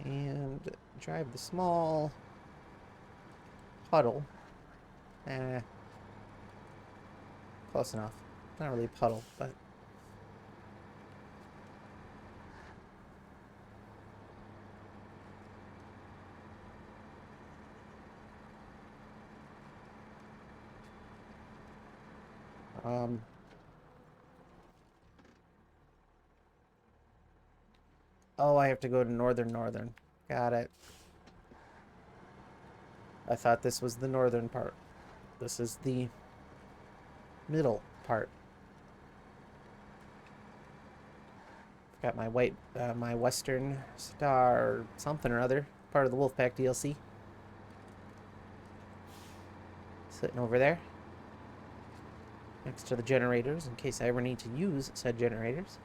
And drive the small puddle. Close enough. Not really a puddle, but oh, I have to go to northern. Got it. I thought this was the northern part. This is the middle part. Got my my Western Star something or other, part of the Wolfpack DLC. Sitting over there. Next to the generators, in case I ever need to use said generators.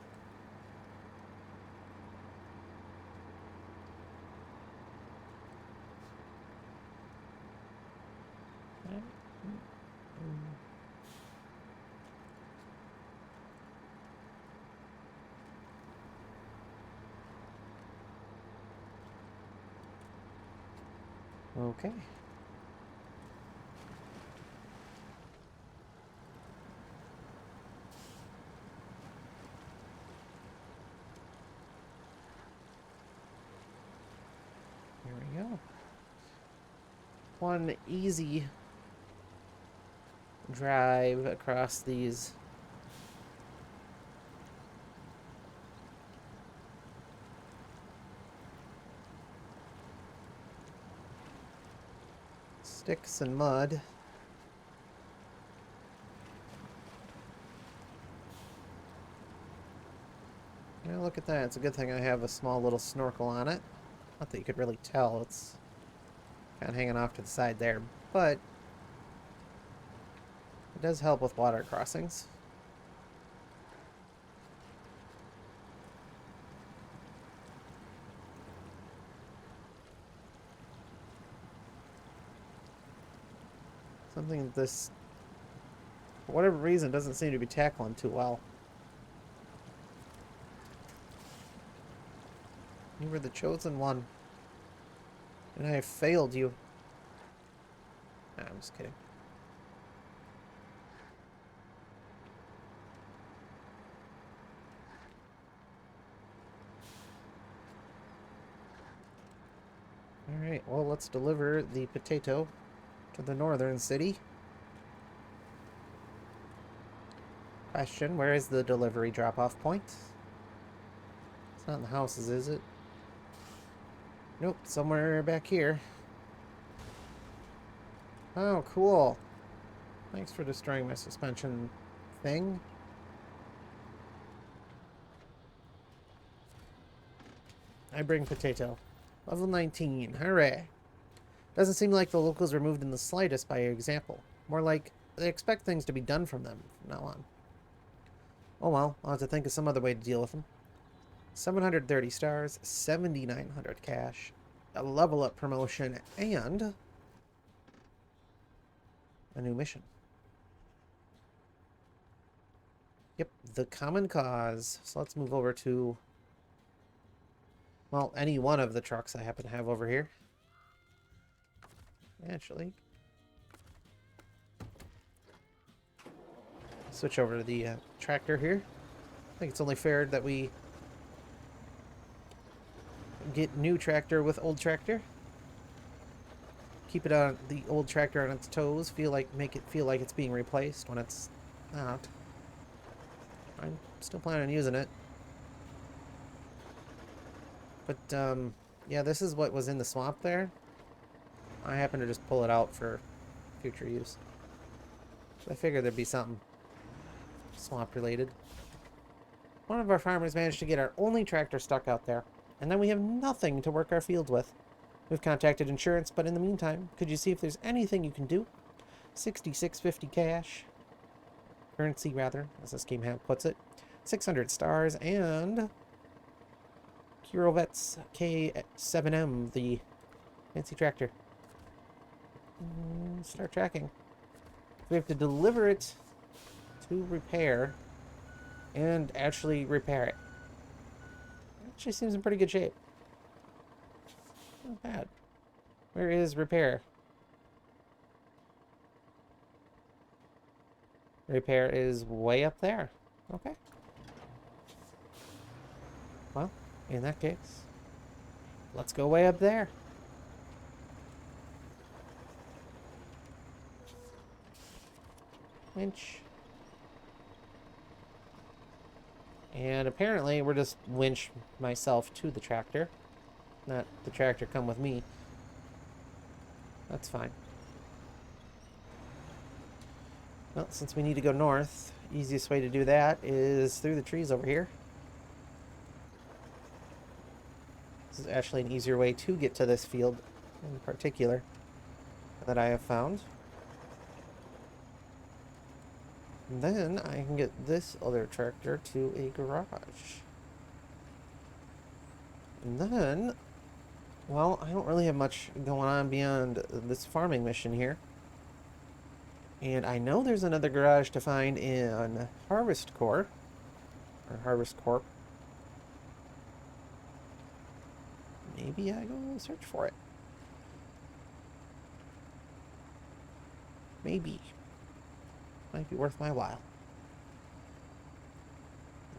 Okay. Here we go. One easy drive across these sticks and mud. Yeah, look at that. It's a good thing I have a small little snorkel on it. Not that you could really tell. It's kind of hanging off to the side there. But it does help with water crossings. Something that this, for whatever reason, doesn't seem to be tackling too well. You were the chosen one. And I have failed you. Nah, I'm just kidding. Alright, well, let's deliver the potato to the northern city. Question, where is the delivery drop-off point? It's not in the houses, is it? Nope, somewhere back here. Oh, cool. Thanks for destroying my suspension thing. I bring potato. Level 19. Hooray. Doesn't seem like the locals were moved in the slightest by your example. More like they expect things to be done from them from now on. Oh well, I'll have to think of some other way to deal with them. 730 stars, 7,900 cash, a level up promotion, and a new mission. Yep, the common cause. So let's move over to, well, any one of the trucks I happen to have over here. Actually, switch over to the tractor here. I think it's only fair that we get new tractor with old tractor. Keep it on the old tractor on its toes. Make it feel like it's being replaced when it's not. I'm still planning on using it. But yeah, this is what was in the swamp there. I happen to just pull it out for future use. So I figured there'd be something swamp related. One of our farmers managed to get our only tractor stuck out there, and then we have nothing to work our fields with. We've contacted insurance, but in the meantime, could you see if there's anything you can do? 6650 cash. Currency, rather, as this game puts it. 600 stars, and Kurovet's K7M, the fancy tractor. Start tracking. We have to deliver it to repair and actually repair it. Actually seems in pretty good shape. Not bad. Where is repair? Repair is way up there. Okay. Well, in that case, let's go way up there. Winch. And apparently we're just winch myself to the tractor. Not the tractor come with me. That's fine. Well, since we need to go north, easiest way to do that is through the trees over here. This is actually an easier way to get to this field in particular that I have found. And then I can get this other tractor to a garage. And then, well, I don't really have much going on beyond this farming mission here. And I know there's another garage to find in Harvest Corp. Or Harvest Corp. Maybe I go search for it. Maybe. Might be worth my while.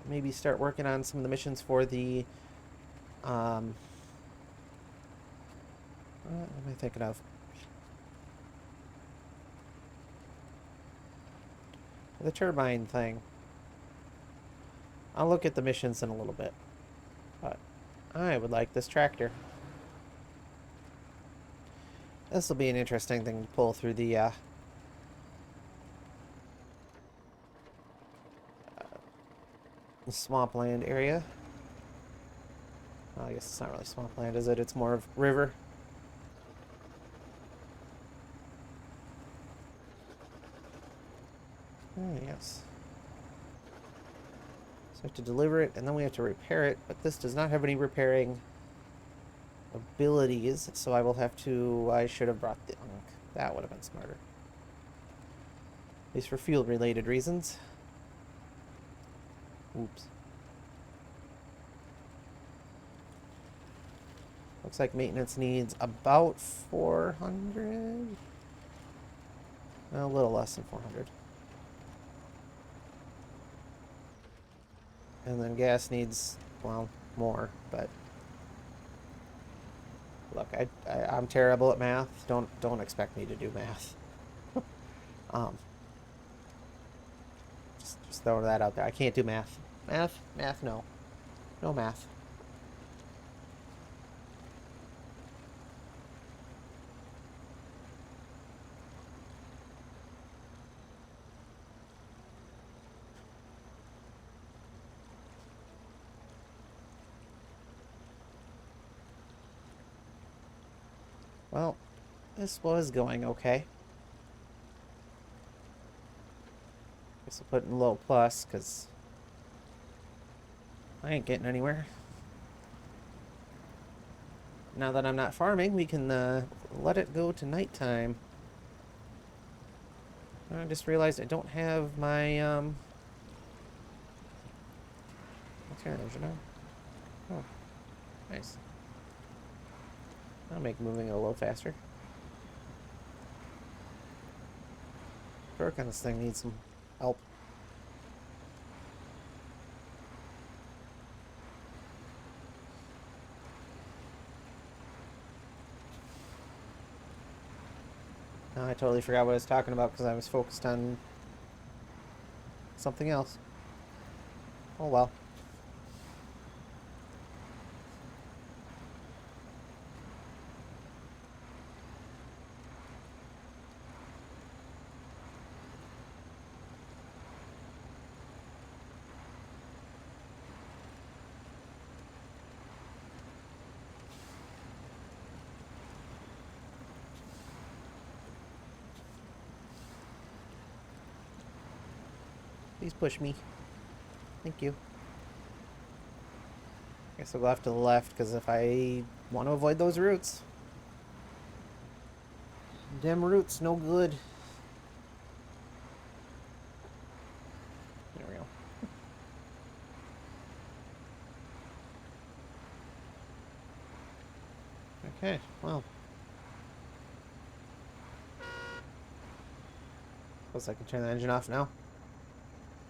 Maybe start working on some of the missions for the what am I thinking of? The turbine thing. I'll look at the missions in a little bit. But I would like this tractor. This will be an interesting thing to pull through the swampland area. Well, I guess it's not really swampland, is it? It's more of river. Oh, yes. So we have to deliver it, and then we have to repair it, but this does not have any repairing abilities, so I will have to... I should have brought the... That would have been smarter. At least for field-related reasons. Oops. Looks like maintenance needs about 400. A little less than 400. And then gas needs, well, more, but look, I'm terrible at math. Don't expect me to do math. Just Just throwing that out there. I can't do math. Math? Math, no. No math. Well, this was going okay. Guess I'll put it in low plus, because I ain't getting anywhere. Now that I'm not farming, we can let it go to nighttime. I just realized I don't have my, what's your engine on? Oh, nice. That'll make moving a little faster. Work on this thing needs some help. Oh, I totally forgot what I was talking about because I was focused on something else. Oh well. Please push me. Thank you. Guess I'll go off to the left, because if I want to avoid those roots. Them roots, no good. There we go. Okay, well. Suppose I can turn the engine off now.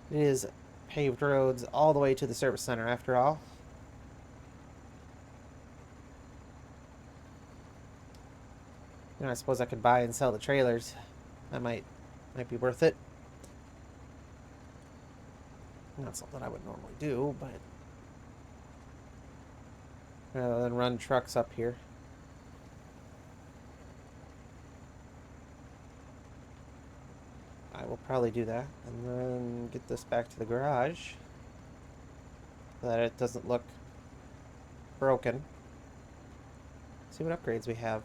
It is paved roads all the way to the service center after all. You know, I suppose I could buy and sell the trailers. That might be worth it. Not something I would normally do, but rather than run trucks up here. I will probably do that and then get this back to the garage so that it doesn't look broken. See what upgrades we have.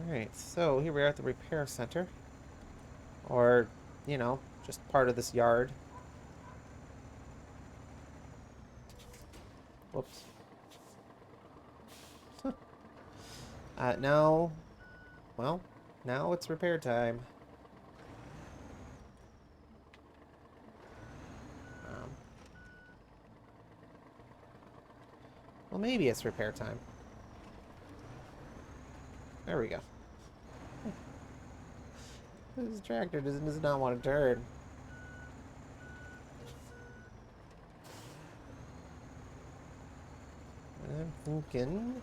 Alright, so here we are at the repair center. Or, you know, just part of this yard. Whoops. Now, well, now it's repair time. Well, maybe it's repair time. There we go. This tractor does not want to turn. I'm thinking...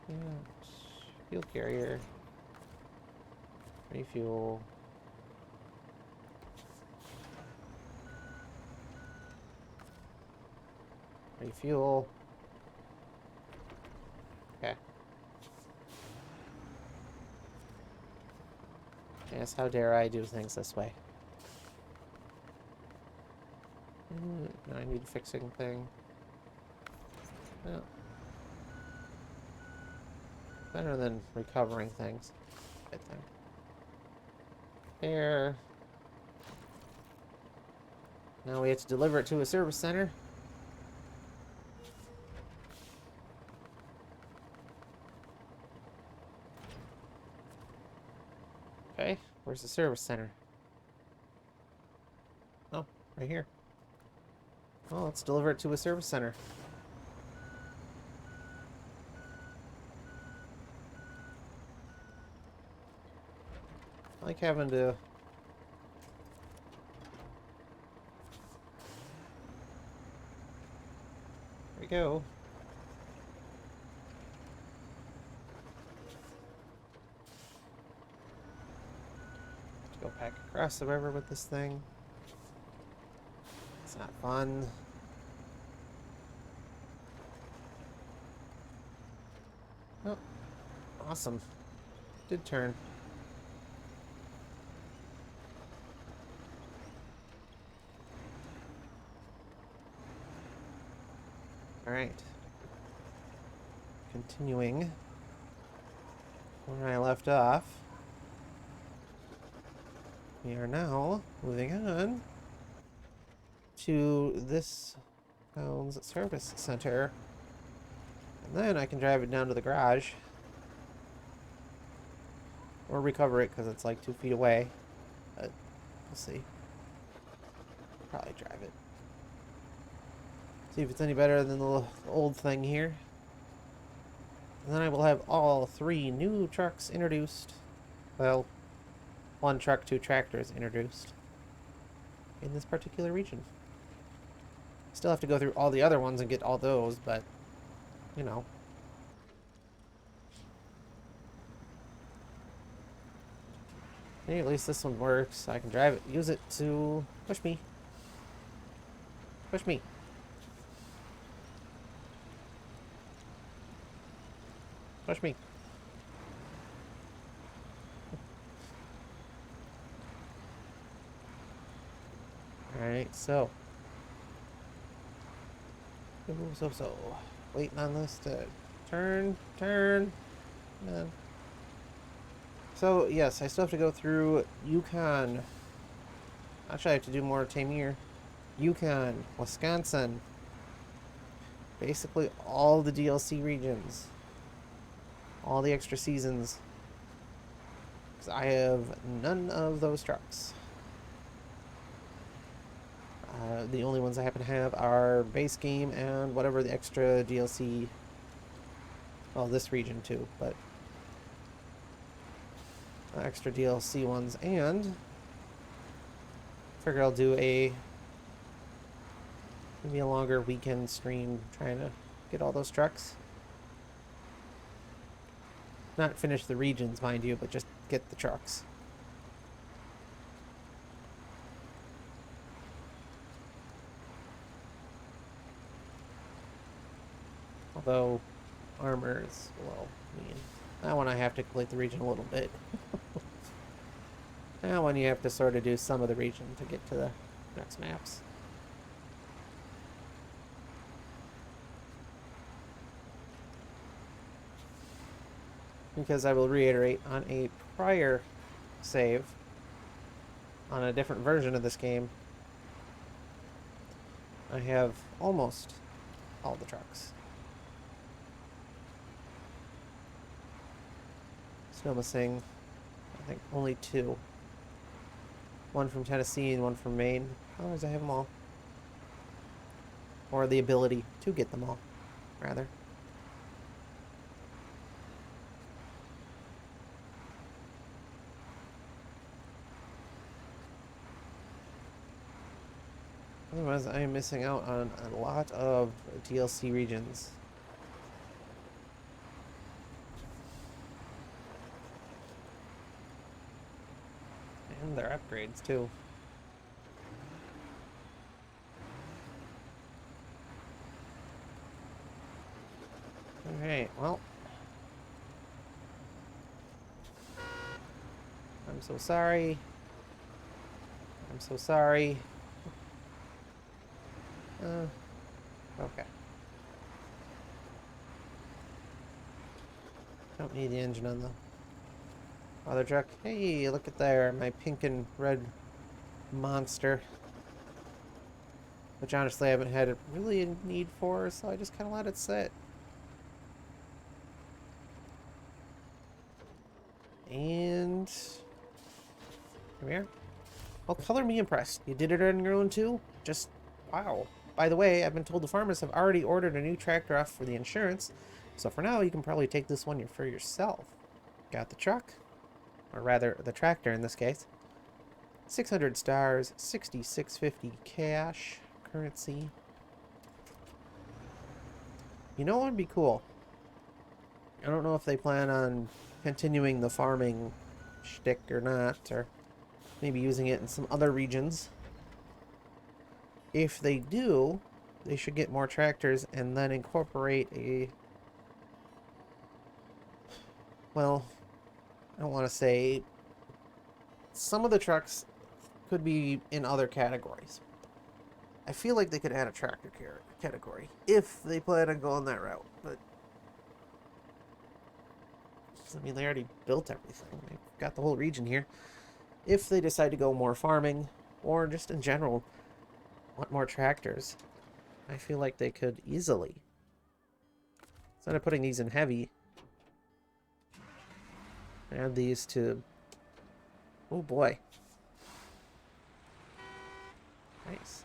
yeah, fuel carrier. Refuel. Refuel. Okay. Yes, how dare I do things this way? No, I need a fixing thing. No. Better than recovering things, I think. There. Now we have to deliver it to a service center. Okay, where's the service center? Oh, right here. Well, let's deliver it to a service center. I like having to we go. Go back across the river with this thing. It's not fun. Oh, awesome. Did turn. Alright. Continuing where I left off. We are now moving on to this town's service center. And then I can drive it down to the garage. Or recover it because it's like 2 feet away. But we'll see. Probably drive it. See if it's any better than the old thing here. And then I will have all 3 new trucks introduced. Well, 1 truck, 2 tractors introduced in this particular region. Still have to go through all the other ones and get all those, but, you know. Hey, at least this one works. I can drive it, use it to push me. Push me. Push me. Alright, so. Waiting on this to turn. So, yes, I still have to go through Yukon. Actually, I have to do more Tamir. Yukon, Wisconsin. Basically, all the DLC regions. All the extra seasons. Because I have none of those trucks. The only ones I happen to have are base game and whatever the extra DLC. Well, this region too, but extra DLC ones. And figure I'll do maybe a longer weekend stream trying to get all those trucks. Not finish the regions, mind you, but just get the trucks. Although, armor is, well, I mean, that one I have to complete the region a little bit. That one you have to sort of do some of the region to get to the next maps. Because I will reiterate, on a prior save, on a different version of this game, I have almost all the trucks. Still missing, I think, only 2. One from Tennessee and one from Maine. Otherwise, I have them all. Or the ability to get them all, rather. Otherwise, I am missing out on a lot of DLC regions. And their upgrades, too. Alright, well. I'm so sorry. I'm so sorry. Okay. Don't need the engine on the other truck. Hey, look at there, my pink and red monster. Which honestly I haven't had really a need for, so I just kind of let it sit. And here we are. Well, color me impressed. You did it on your own too? Just wow. By the way, I've been told the farmers have already ordered a new tractor off for the insurance, so for now you can probably take this one for yourself. Got the truck, or rather the tractor in this case. 600 stars, 6650 cash, currency. You know what would be cool? I don't know if they plan on continuing the farming shtick or not, or maybe using it in some other regions. If they do, they should get more tractors and then incorporate a... Well, I don't want to say... Some of the trucks could be in other categories. I feel like they could add a tractor category if they plan on going that route, but I mean, they already built everything. They've got the whole region here. If they decide to go more farming, or just in general, want more tractors, I feel like they could easily, instead of putting these in heavy, add these to... Oh boy. Nice.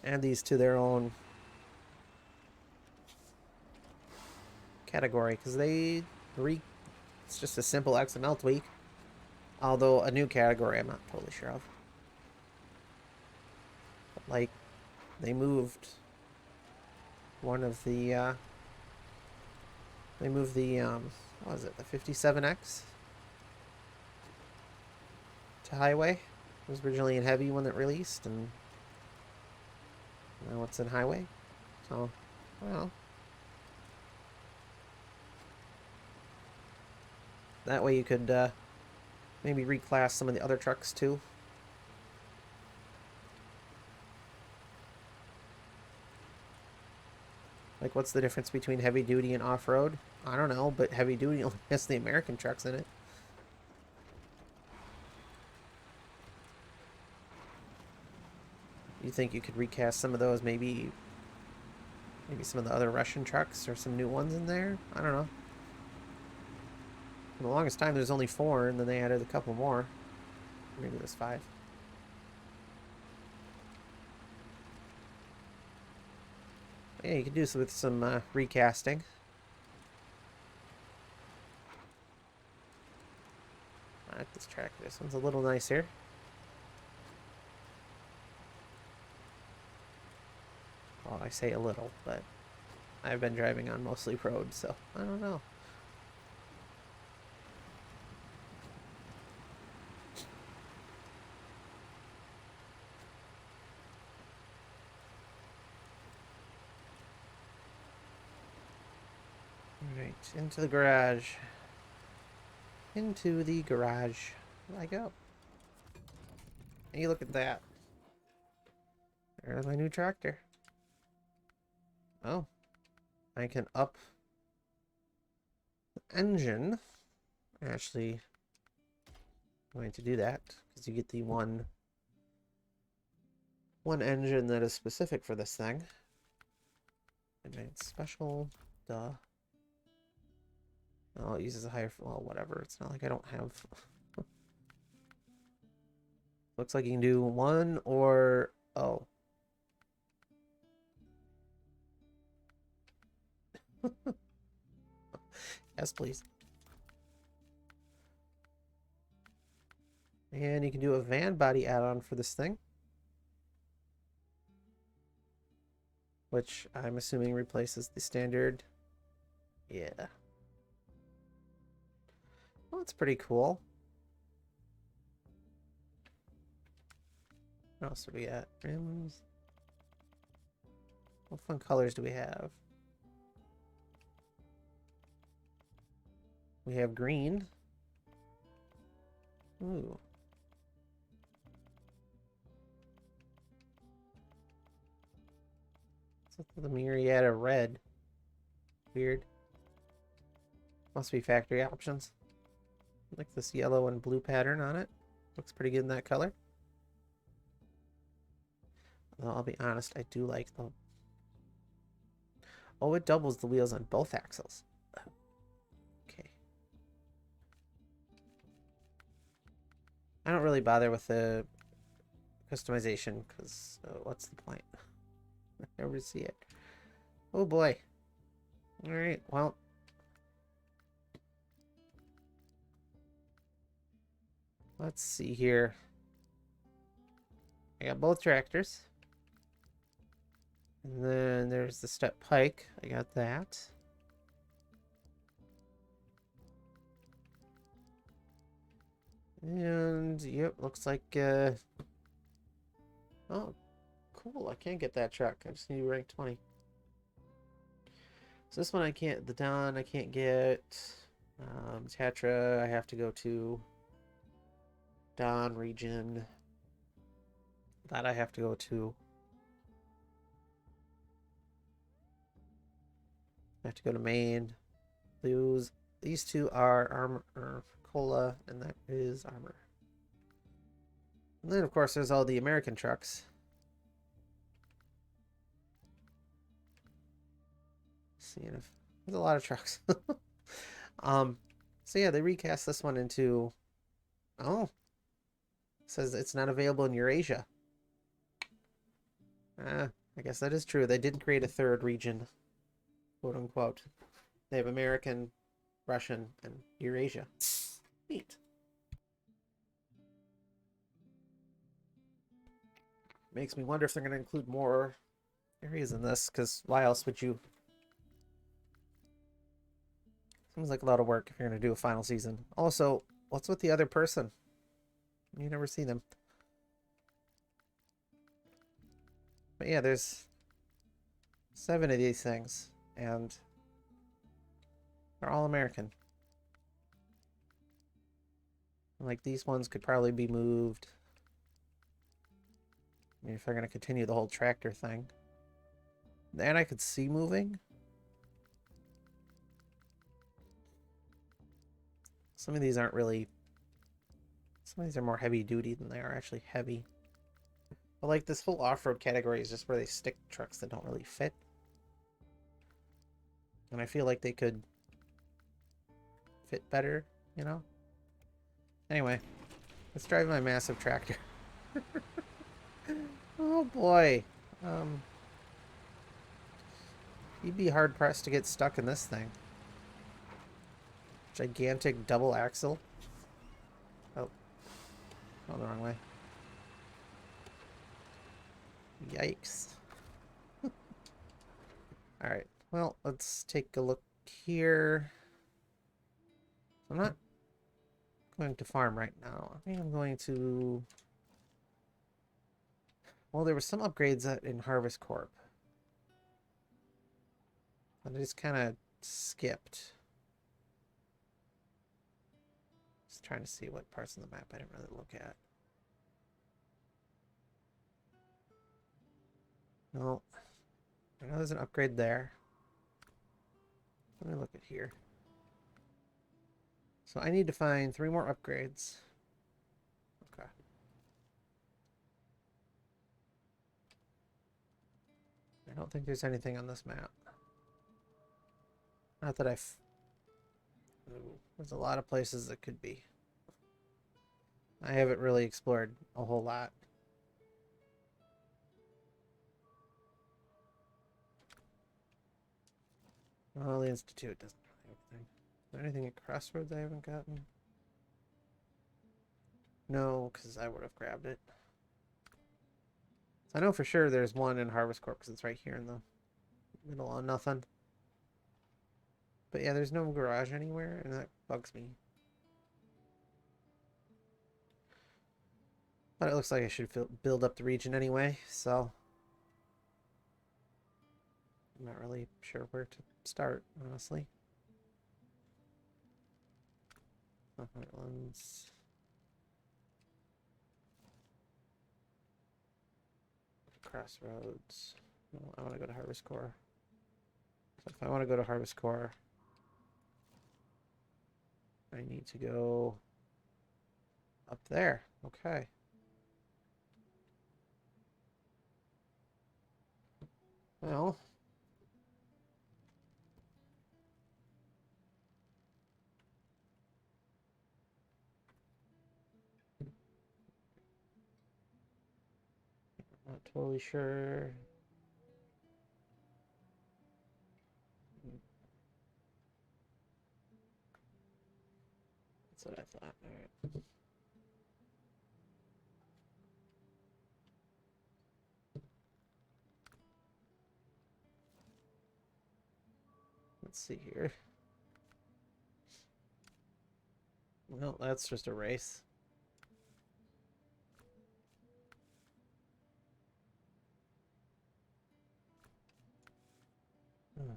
Add these to their own category, because it's just a simple XML tweak. Although a new category I'm not totally sure of. But, like, they moved one of the, what was it, the 57X to highway. It was originally in heavy when it released, and now it's in highway. So, well, that way you could maybe reclass some of the other trucks too. Like, what's the difference between heavy duty and off-road? I don't know, but heavy duty only has the American trucks in it. You think you could recast some of those, maybe some of the other Russian trucks or some new ones in there? I don't know. For the longest time there's only 4, and then they added a couple more. Maybe there's 5. But yeah, you could do this with some recasting. I like this tractor. This one's a little nicer. Well, I say a little, but I've been driving on mostly roads, so I don't know. Alright, into the garage. Into the garage I go. Hey, look at that. There's my new tractor. Oh. I can up the engine. Actually, I'm going to do that because you get the one engine that is specific for this thing. Advanced special, duh. Oh, it uses a higher, well, whatever. It's not like I don't have... Looks like you can do 1 or... Oh. Yes, please. And you can do a van body add-on for this thing. Which I'm assuming replaces the standard. Yeah. Well, that's pretty cool. What else are we at? Rims. What fun colors do we have? We have green. Ooh. The myriad of red. Weird. Must be factory options. I like this yellow and blue pattern on it. Looks pretty good in that color. Although I'll be honest, I do like the... Oh, it doubles the wheels on both axles. Okay. I don't really bother with the customization because what's the point? I never see it. Oh boy. Alright, well. Let's see here. I got both tractors. And then there's the step pike. I got that. And, yep, looks like, oh, cool. I can't get that truck. I just need rank 20. So this one I can't, the Dawn I can't get. Tetra, I have to go to Dawn region. That I have to go to. I have to go to Maine. These two are armor, or cola, and that is armor. And then, of course, there's all the American trucks. Seeing if there's a lot of trucks. So yeah, they recast this one into. Oh, it says it's not available in Eurasia. I guess that is true. They did create a third region, quote unquote. They have American, Russian, and Eurasia. Neat. Makes me wonder if they're going to include more areas in this, because why else would you? Seems like a lot of work if you're going to do a final season. Also, what's with the other person? You never see them. But yeah, there's 7 of these things, and they're all American. Like, these ones could probably be moved. I mean, if they're going to continue the whole tractor thing. And I could see moving. Some of these aren't really... Some of these are more heavy duty than they are actually heavy. But like, this whole off-road category is just where they stick trucks that don't really fit. And I feel like they could fit better, you know? Anyway, let's drive my massive tractor. Oh boy. You'd be hard-pressed to get stuck in this thing. Gigantic double axle. Oh. Oh, the wrong way. Yikes. Alright, well, let's take a look here. I'm not going to farm right now. I think I'm going to... Well, there were some upgrades in Harvest Corp. I just kind of skipped. Just trying to see what parts of the map I didn't really look at. No. I know there's an upgrade there. Let me look at here. So I need to find 3 more upgrades. Okay. I don't think there's anything on this map. Not that Ooh, there's a lot of places that could be. I haven't really explored a whole lot. Well, the Institute doesn't really have anything. Is there anything at Crossroads I haven't gotten? No, because I would have grabbed it. So I know for sure there's one in Harvest Corp because it's right here in the middle of nothing. But yeah, there's no garage anywhere, and that bugs me. But it looks like I should build up the region anyway, so... I'm not really sure where to start, honestly. Heartlands. Crossroads. Well, I want to go to Harvest Core. So if I want to go to Harvest Core, I need to go up there. Okay. Well, not totally sure. That's what I thought. All right. Let's see here. No, that's just a race. Hmm.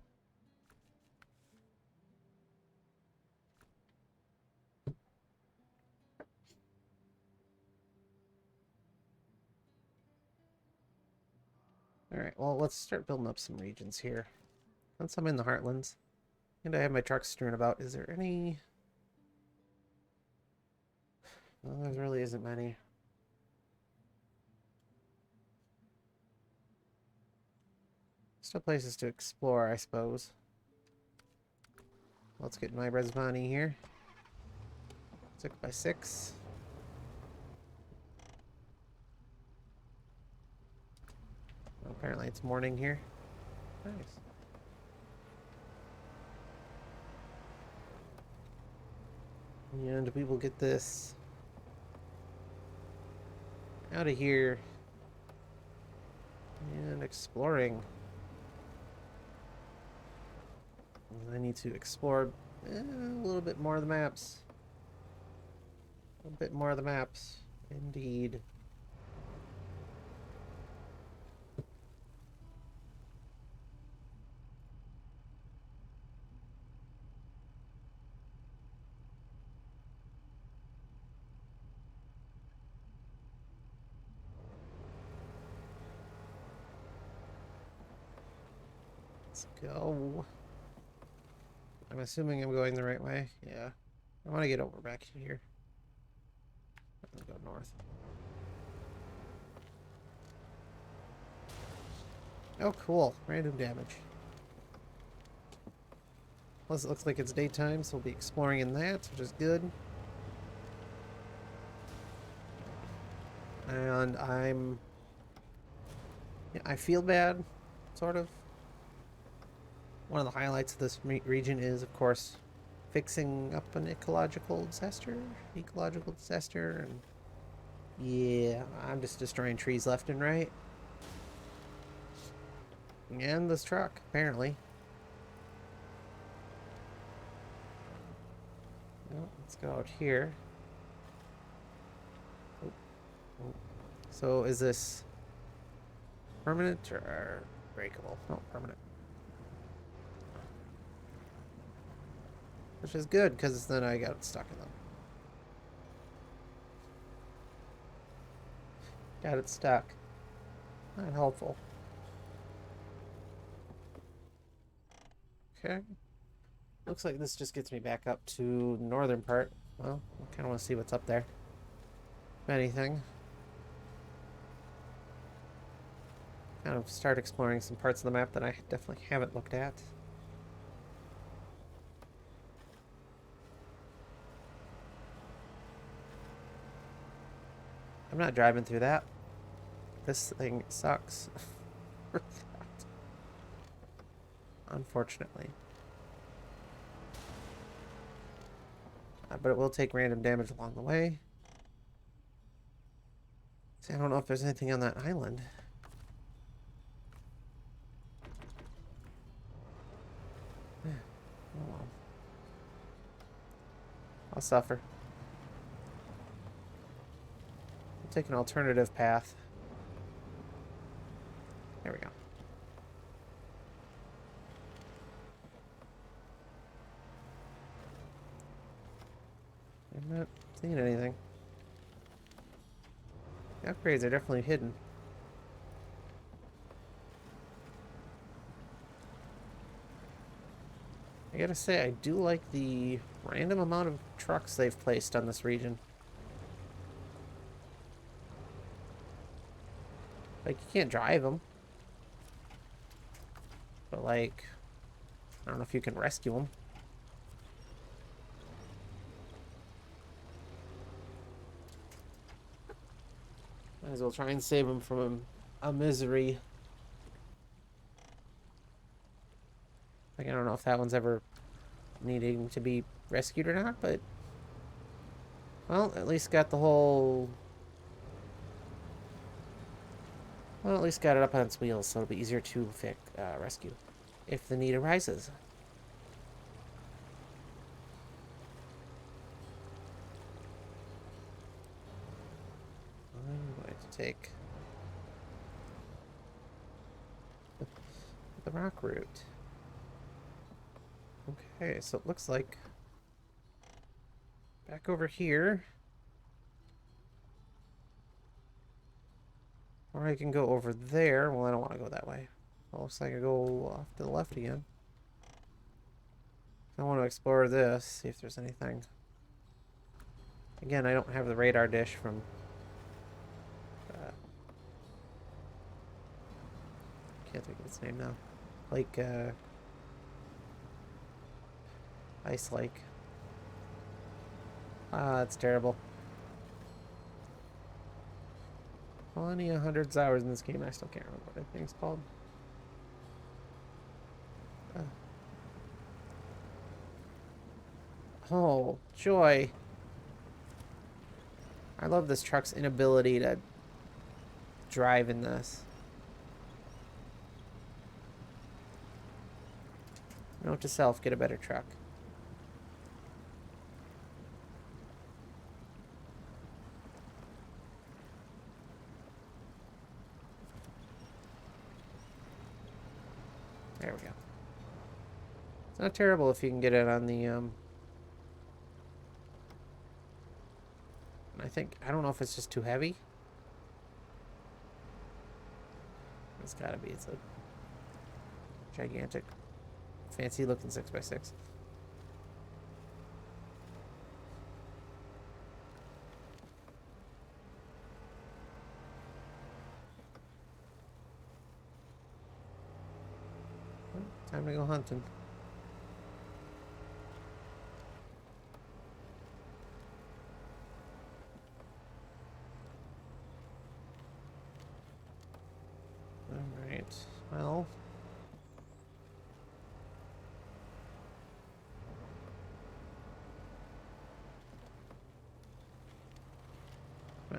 Alright, well, let's start building up some regions here. Once I'm in the Heartlands, and I have my trucks strewn about, is there any... Well, there really isn't many. Still places to explore, I suppose. Let's get my Resbani here. 6x6. Well, apparently it's morning here. Nice. And we will get this out of here and exploring. I need to explore a little bit more of the maps. A bit more of the maps, indeed. Let's go. I'm assuming I'm going the right way. Yeah. I want to get over back here. Let's go north. Oh, cool. Random damage. Plus, it looks like it's daytime, so we'll be exploring in that, which is good. And I feel bad, sort of. One of the highlights of this region is, of course, fixing up an ecological disaster. And yeah, I'm just destroying trees left and right. And this truck, apparently. Well, let's go out here. Oh. Oh. So is this permanent or breakable? No, permanent. Which is good, because then I got stuck in them. Got it stuck. Not helpful. Okay. Looks like this just gets me back up to the northern part. Well, I kind of want to see what's up there. If anything. Kind of start exploring some parts of the map that I definitely haven't looked at. I'm not driving through that. This thing sucks. Unfortunately. But it will take random damage along the way. See, I don't know if there's anything on that island. Oh well. I'll suffer. I'll take an alternative path. There we go. I'm not seeing anything. The upgrades are definitely hidden. I gotta say, I do like the random amount of trucks they've placed on this region. Like, you can't drive them. But, like, I don't know if you can rescue them. Might as well try and save them from a misery. Like, I don't know if that one's ever needing to be rescued or not, but... Well, at least got the whole... Well, at least got it up on its wheels, so it'll be easier to rescue if the need arises. take the rock route. Okay, so it looks like back over here. Or I can go over there. Well, I don't want to go that way. It looks like I go off to the left again. I want to explore this, see if there's anything. Again, I don't have the radar dish from... can't think of its name now. Like, Ice Lake. Ah, that's terrible. Plenty of hundreds of hours in this game. I still can't remember what that thing's called. Oh, joy. I love this truck's inability to drive in this. Note to self, get a better truck. There we go. It's not terrible if you can get it on the, I don't know if it's just too heavy. It's gotta be. It's a gigantic, fancy looking 6x6. Well, time to go hunting. Alright, well.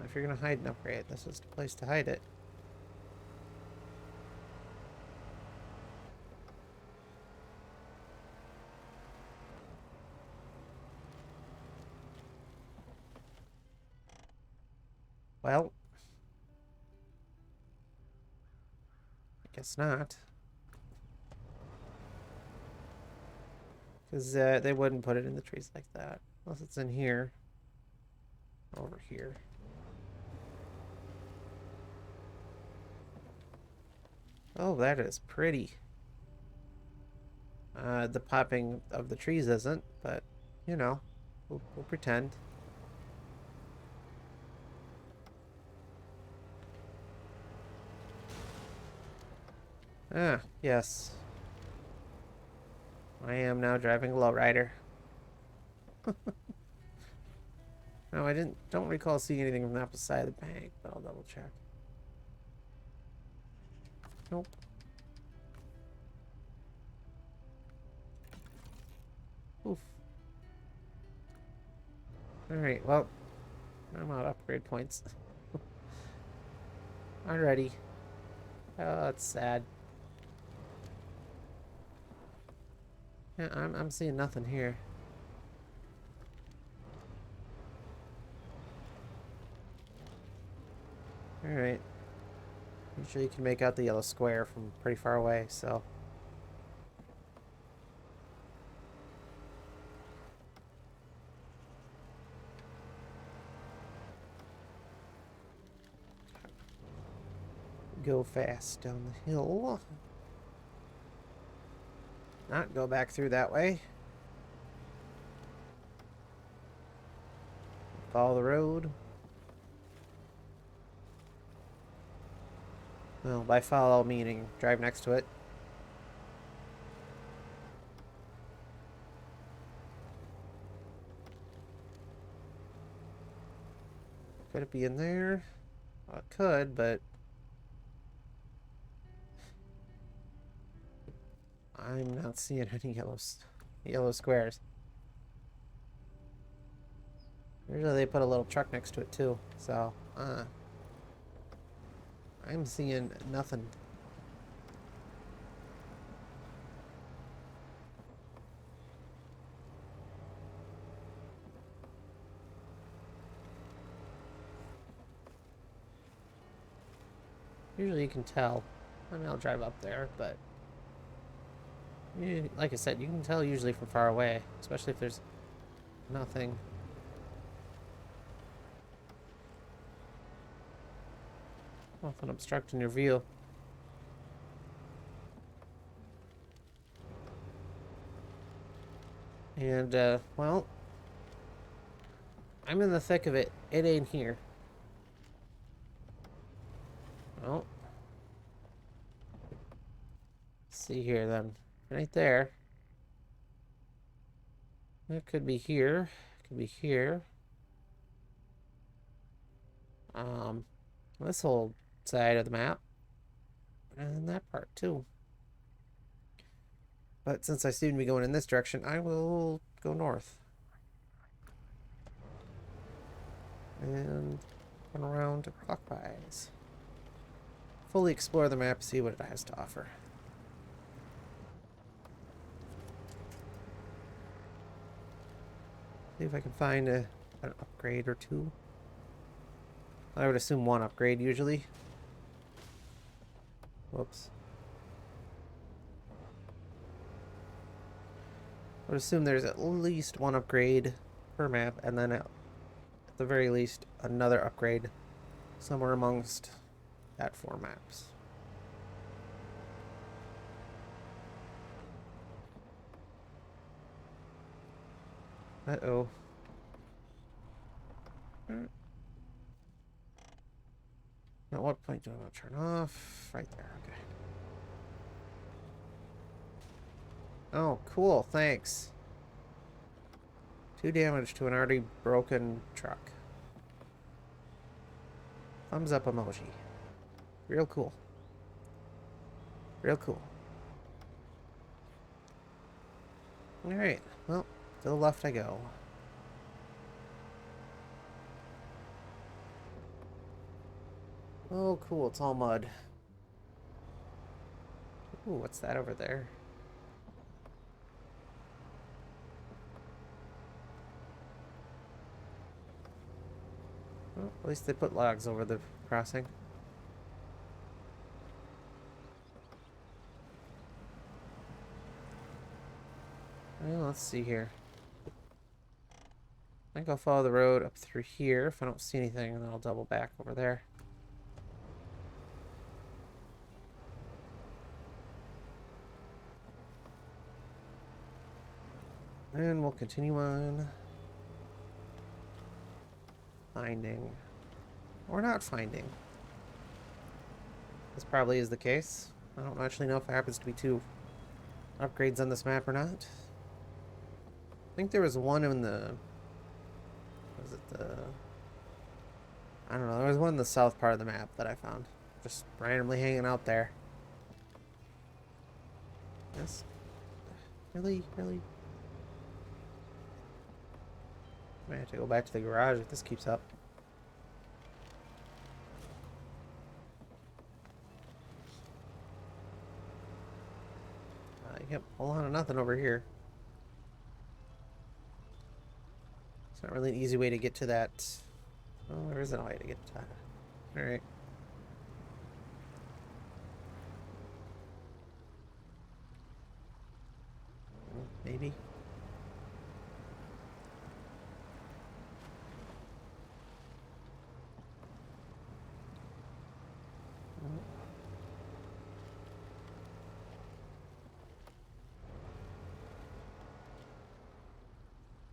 If you're gonna hide an upgrade, this is the place to hide it. Well, I guess not. Because they wouldn't put it in the trees like that. Unless it's in here. Over here. Oh, that is pretty. The popping of the trees isn't, but, you know, we'll pretend. Ah, yes. I am now driving a lowrider. No, I don't recall seeing anything from the opposite side of the bank, but I'll double check. Nope. Oof. Alright, well, I'm out of upgrade points. Alrighty. Oh, that's sad. Yeah, I'm seeing nothing here. Alright. Usually you can make out the yellow square from pretty far away, so... Go fast down the hill. Not go back through that way. Follow the road. Well, by follow meaning drive next to it. Could it be in there? Well, it could, but I'm not seeing any yellow squares. Usually they put a little truck next to it too, so I'm seeing nothing. Usually you can tell. I mean, I'll drive up there, but like I said, you can tell usually from far away, especially if there's nothing. Nothing obstructing your view. And, well, I'm in the thick of it. It ain't here. Well, let's see here then. Right there. It could be here. It could be here. This whole side of the map. And that part too. But since I seem to be going in this direction, I will go north. And run around clockwise. Fully explore the map, see what it has to offer. See if I can find an upgrade or two. I would assume one upgrade usually. Whoops. I would assume there's at least one upgrade per map, and then at the very least another upgrade somewhere amongst that 4 maps. Uh-oh. At what point do I want to turn off? Right there, okay. Oh, cool, thanks. 2 damage to an already broken truck. Thumbs up emoji. Real cool. Real cool. Alright, well, to the left I go. Oh, cool, it's all mud. Ooh, what's that over there? Well, at least they put logs over the crossing. Well, let's see here. I think I'll follow the road up through here. If I don't see anything, then I'll double back over there. And we'll continue on. Finding. Or not finding. This probably is the case. I don't actually know if there happens to be 2 upgrades on this map or not. I think there was one in the... Was it the... I don't know. There was one in the south part of the map that I found. Just randomly hanging out there. Yes. Really? Really? I might have to go back to the garage if this keeps up. Yep, whole lot of nothing over here. It's not really an easy way to get to that. Oh, there isn't a way to get to that. Alright. Maybe.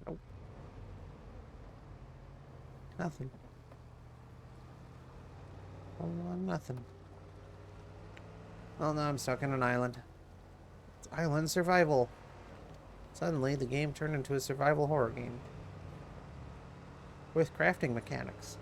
Nope. Nothing. Oh, nothing. Well, now I'm stuck on an island. It's island survival. Suddenly, the game turned into a survival horror game. With crafting mechanics.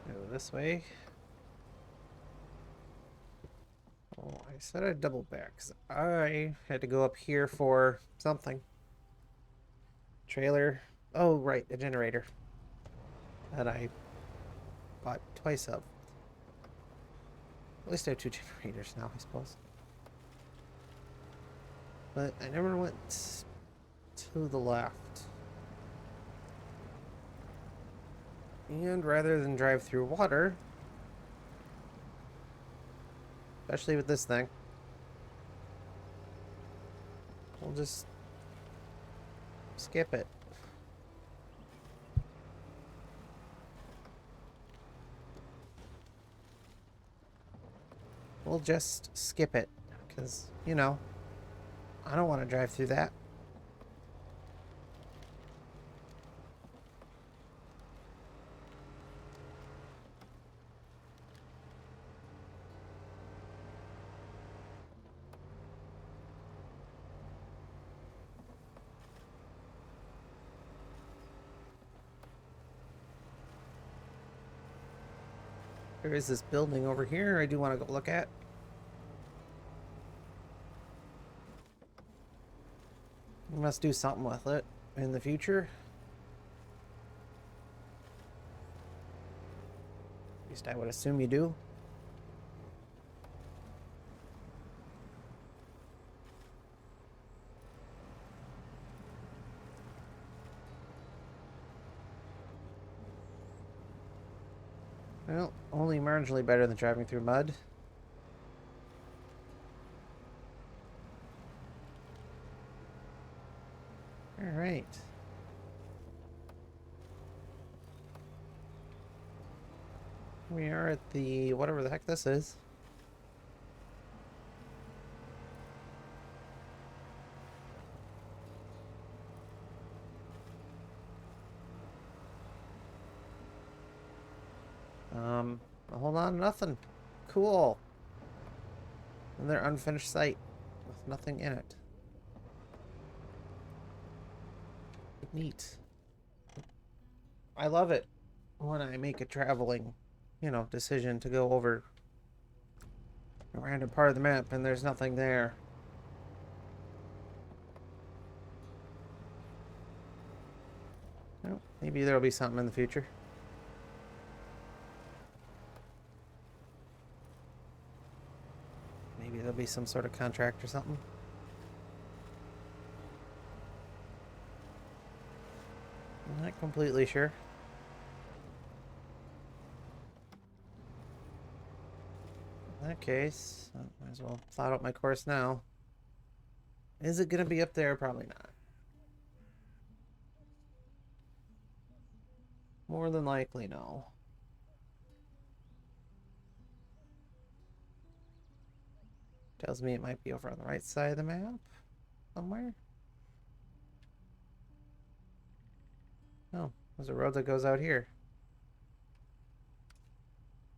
Go this way. Oh, I said I'd double back, 'cause I had to go up here for something. Trailer. Oh, right, a generator. That I bought twice of. At least I have 2 generators now, I suppose. But I never went to the left. And rather than drive through water, especially with this thing, we'll just skip it. We'll just skip it, because, you know, I don't want to drive through that. There is this building over here I do want to go look at. We must do something with it in the future. At least I would assume you do. Well, only marginally better than driving through mud. Alright. We are at the whatever the heck this is. Hold on, nothing. Cool. Another unfinished site with nothing in it. Neat. I love it when I make a traveling, you know, decision to go over a random part of the map and there's nothing there. Well, maybe there'll be something in the future. Maybe there'll be some sort of contract or something. I'm not completely sure. In that case, I might as well plot out my course now. Is it going to be up there? Probably not. More than likely, no. Tells me it might be over on the right side of the map somewhere. Oh, there's a road that goes out here.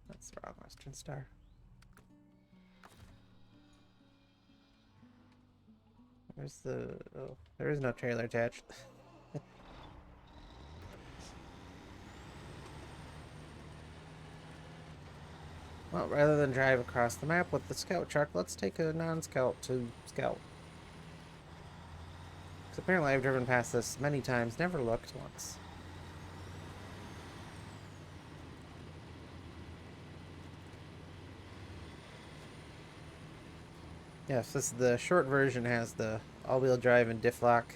That's the wrong Western Star. Where's the... Oh, there is no trailer attached. Well, rather than drive across the map with the scout truck, let's take a non-scout to scout. Because apparently I've driven past this many times, never looked once. Yes, this is the short version, has the all-wheel drive and diff lock.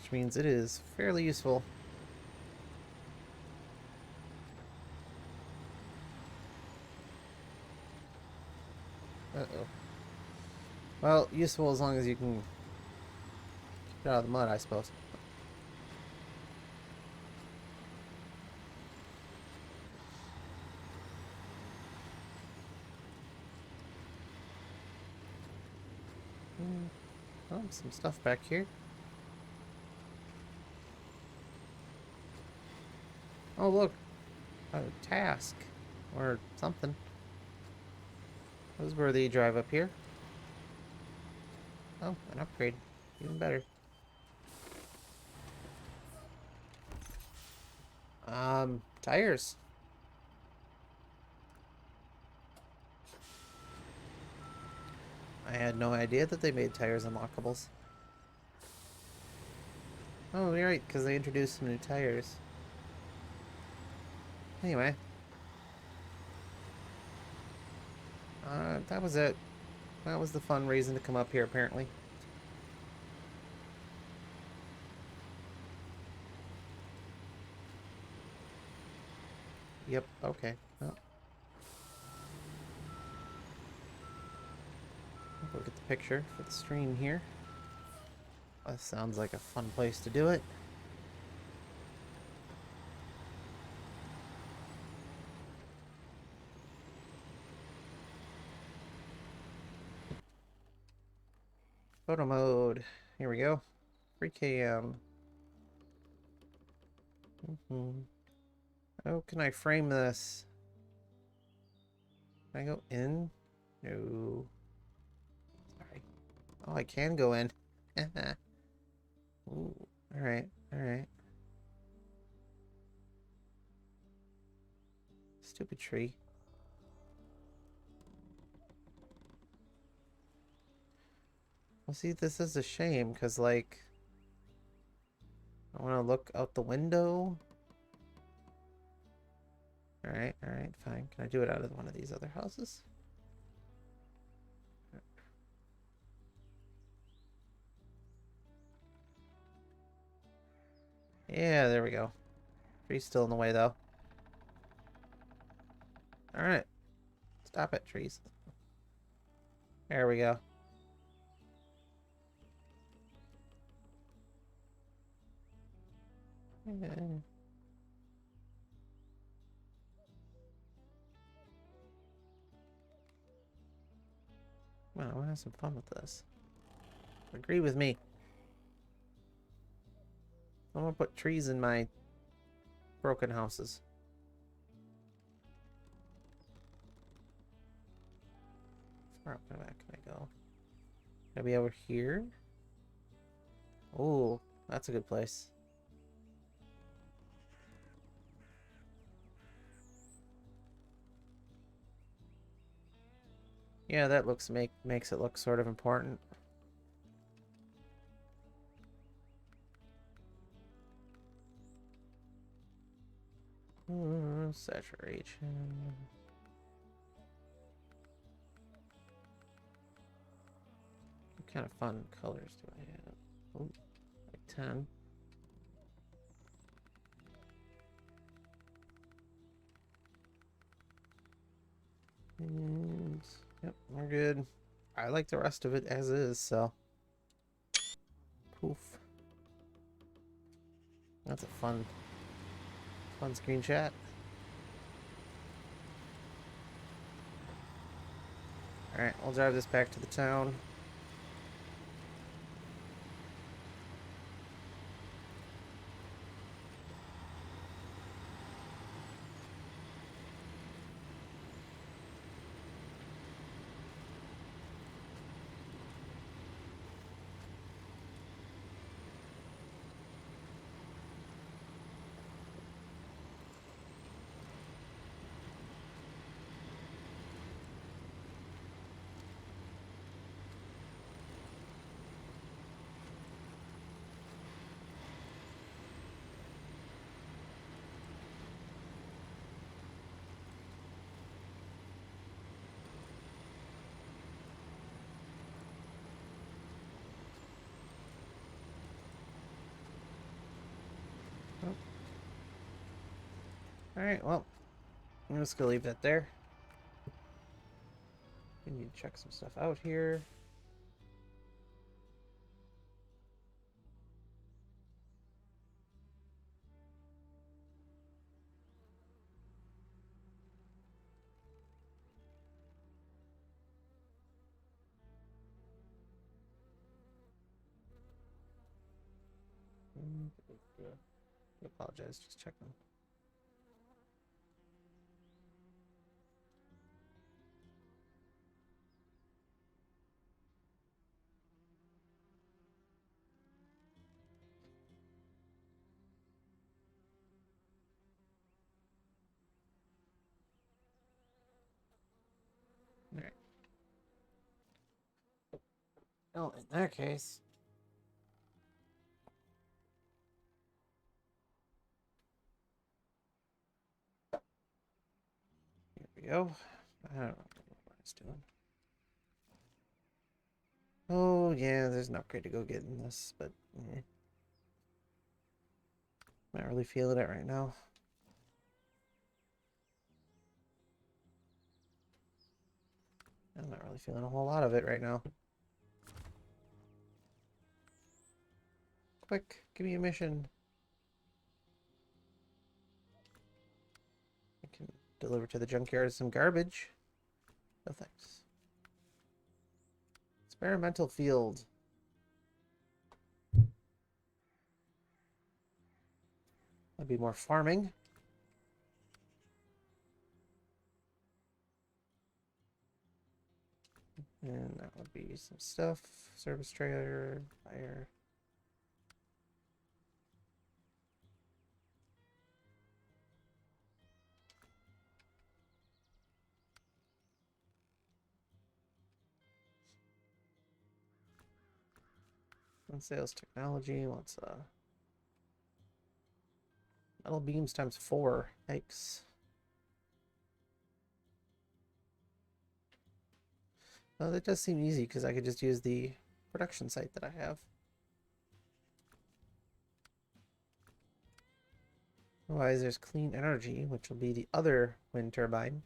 Which means it is fairly useful. Uh-oh. Well, useful as long as you can get out of the mud, I suppose. Oh, some stuff back here. Oh, look. A task. Or something. This is where they drive up here. Oh, an upgrade. Even better. Tires. I had no idea that they made tires unlockables. Oh, you're right, because they introduced some new tires. Anyway, that was it. That was the fun reason to come up here, apparently. Yep, okay. Well, we'll get the picture for the stream here. That sounds like a fun place to do it. Photo mode. Here we go. 3 km. How can I frame this? Can I go in? No. Sorry. Oh, I can go in. Ooh. Alright, alright. Stupid tree. Well, see, this is a shame, because, like, I want to look out the window. Alright, alright, fine. Can I do it out of one of these other houses? Yeah, there we go. Tree's still in the way, though. Alright. Stop it, trees. There we go. Yeah. Well, I want to have some fun with this. Agree with me. I want to put trees in my broken houses. How far back can I go? Can I be over here? Oh, that's a good place. Yeah, that makes it look sort of important. Saturation. What kind of fun colors do I have? Oh, like 10. And yep, we're good. I like the rest of it as is, so poof. That's a fun screenshot. Alright, we'll drive this back to the town. Alright, well, I'm just gonna leave that there. We need to check some stuff out here. I apologize, just checking. Alright. Well, in that case, we go. I don't know what it's doing. Oh, yeah, there's an upgrade to go get in this, but not really feeling it right now. I'm not really feeling a whole lot of it right now. Quick, give me a mission. I can deliver to the junkyard some garbage. No thanks. Experimental field. That'd be more farming. And that would be some stuff. Service trailer, fire. And sales technology. What's metal beams times 4. Yikes. Oh, that does seem easy because I could just use the production site that I have. Otherwise, there's clean energy, which will be the other wind turbine.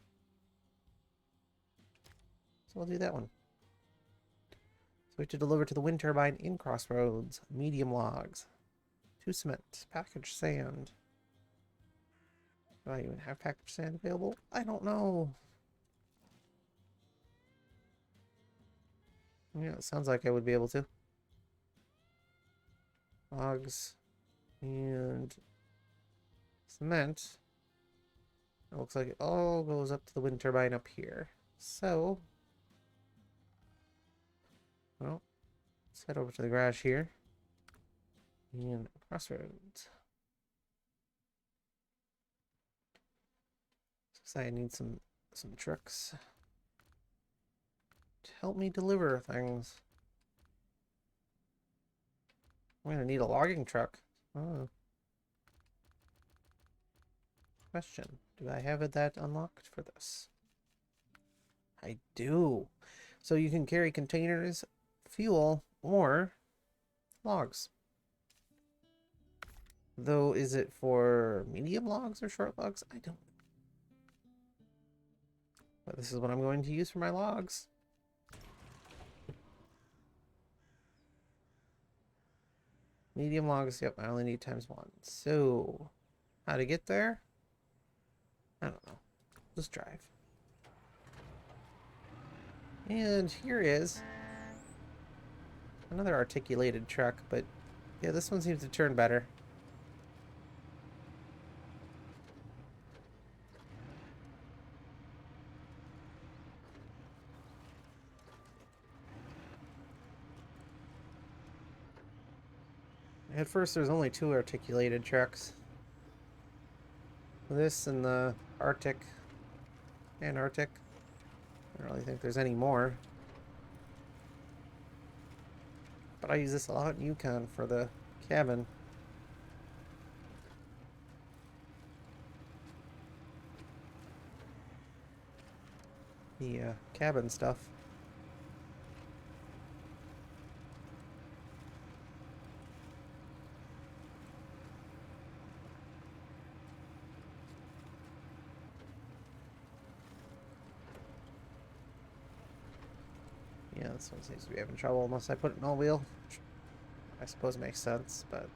So we'll do that one. So we have to deliver to the wind turbine in Crossroads. Medium logs. 2 cement. Packaged sand. Do I even have packaged sand available? I don't know. Yeah, it sounds like I would be able to. Logs and cement. It looks like it all goes up to the wind turbine up here. So, well, let's head over to the garage here. And Crossroads. So I need some trucks to help me deliver things. I'm gonna need a logging truck. Oh. Question. Do I have that unlocked for this? I do. So you can carry containers, fuel, or logs. Though, is it for medium logs or short logs? I don't know. But this is what I'm going to use for my logs. Medium logs, yep, I only need ×1. So, how to get there? I don't know. Just drive. And here is another articulated truck, but yeah, this one seems to turn better. At first, there's only 2 articulated trucks. This and the Arctic. Antarctic. I don't really think there's any more. But I use this a lot in Yukon for the cabin. The cabin stuff. Yeah, this one seems to be having trouble unless I put it in all-wheel. I suppose makes sense, but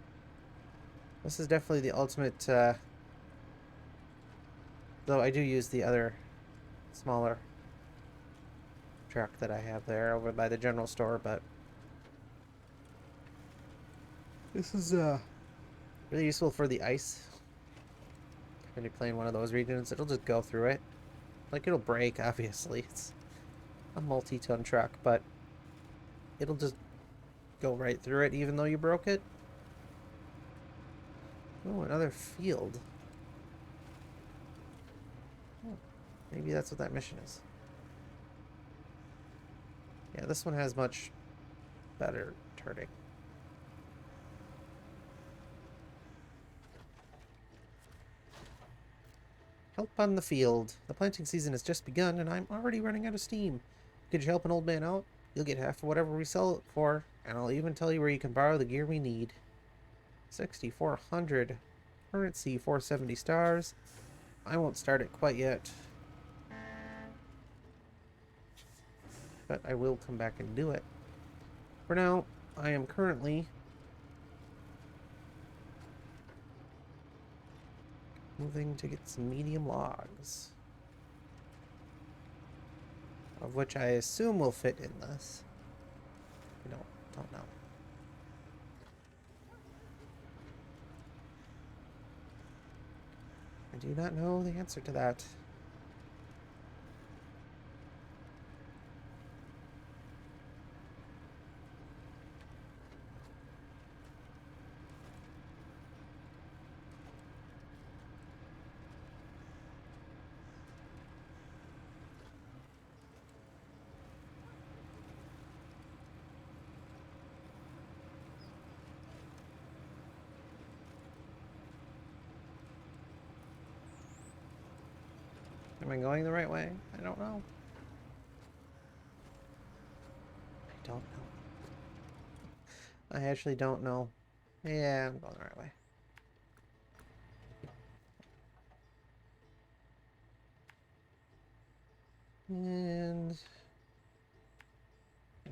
this is definitely the ultimate, though I do use the other smaller truck that I have there over by the general store, but this is really useful for the ice. When you're playing one of those regions, it'll just go through it. Like, it'll break, obviously. It's a multi-ton truck, but it'll just go right through it even though you broke it. Oh, another field. Oh, maybe that's what that mission is. Yeah, this one has much better turning. Help on the field. The planting season has just begun, and I'm already running out of steam. Could you help an old man out? You'll get half of whatever we sell it for, and I'll even tell you where you can borrow the gear we need. 6,400. Currency, 470 stars. I won't start it quite yet. But I will come back and do it. For now, I am currently moving to get some medium logs. Of which I assume will fit in this. I don't know. I do not know the answer to that. Am I going the right way? I don't know. I don't know. I actually don't know. Yeah, I'm going the right way. And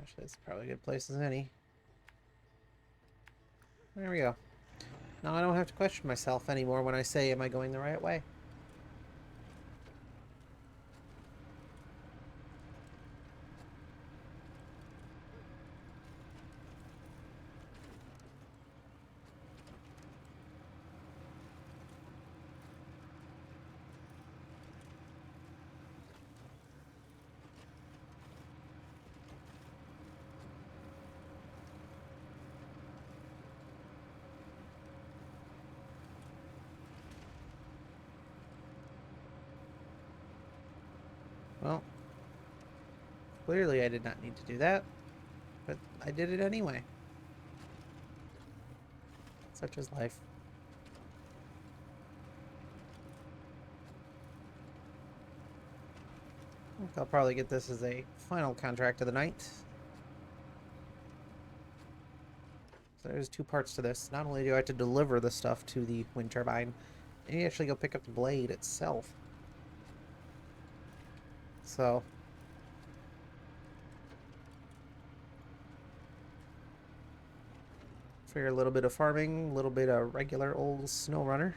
actually, it's probably a good place as any. There we go. Now I don't have to question myself anymore when I say, am I going the right way? Well, clearly I did not need to do that, but I did it anyway. Such is life. I think I'll probably get this as a final contract of the night. So there's two parts to this. Not only do I have to deliver the stuff to the wind turbine, I need to actually go pick up the blade itself. So for a little bit of farming, a little bit of regular old SnowRunner.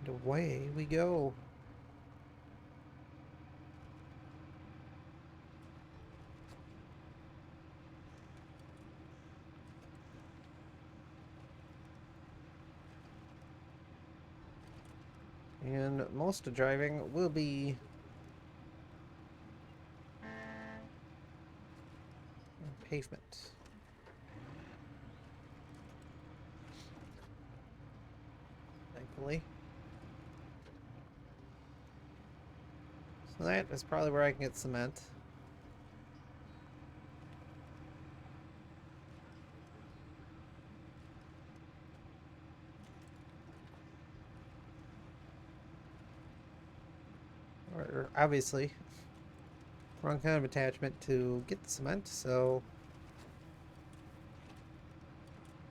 And away we go. And most of driving will be pavement. Thankfully. So that is probably where I can get cement. Or obviously, wrong kind of attachment to get the cement, so...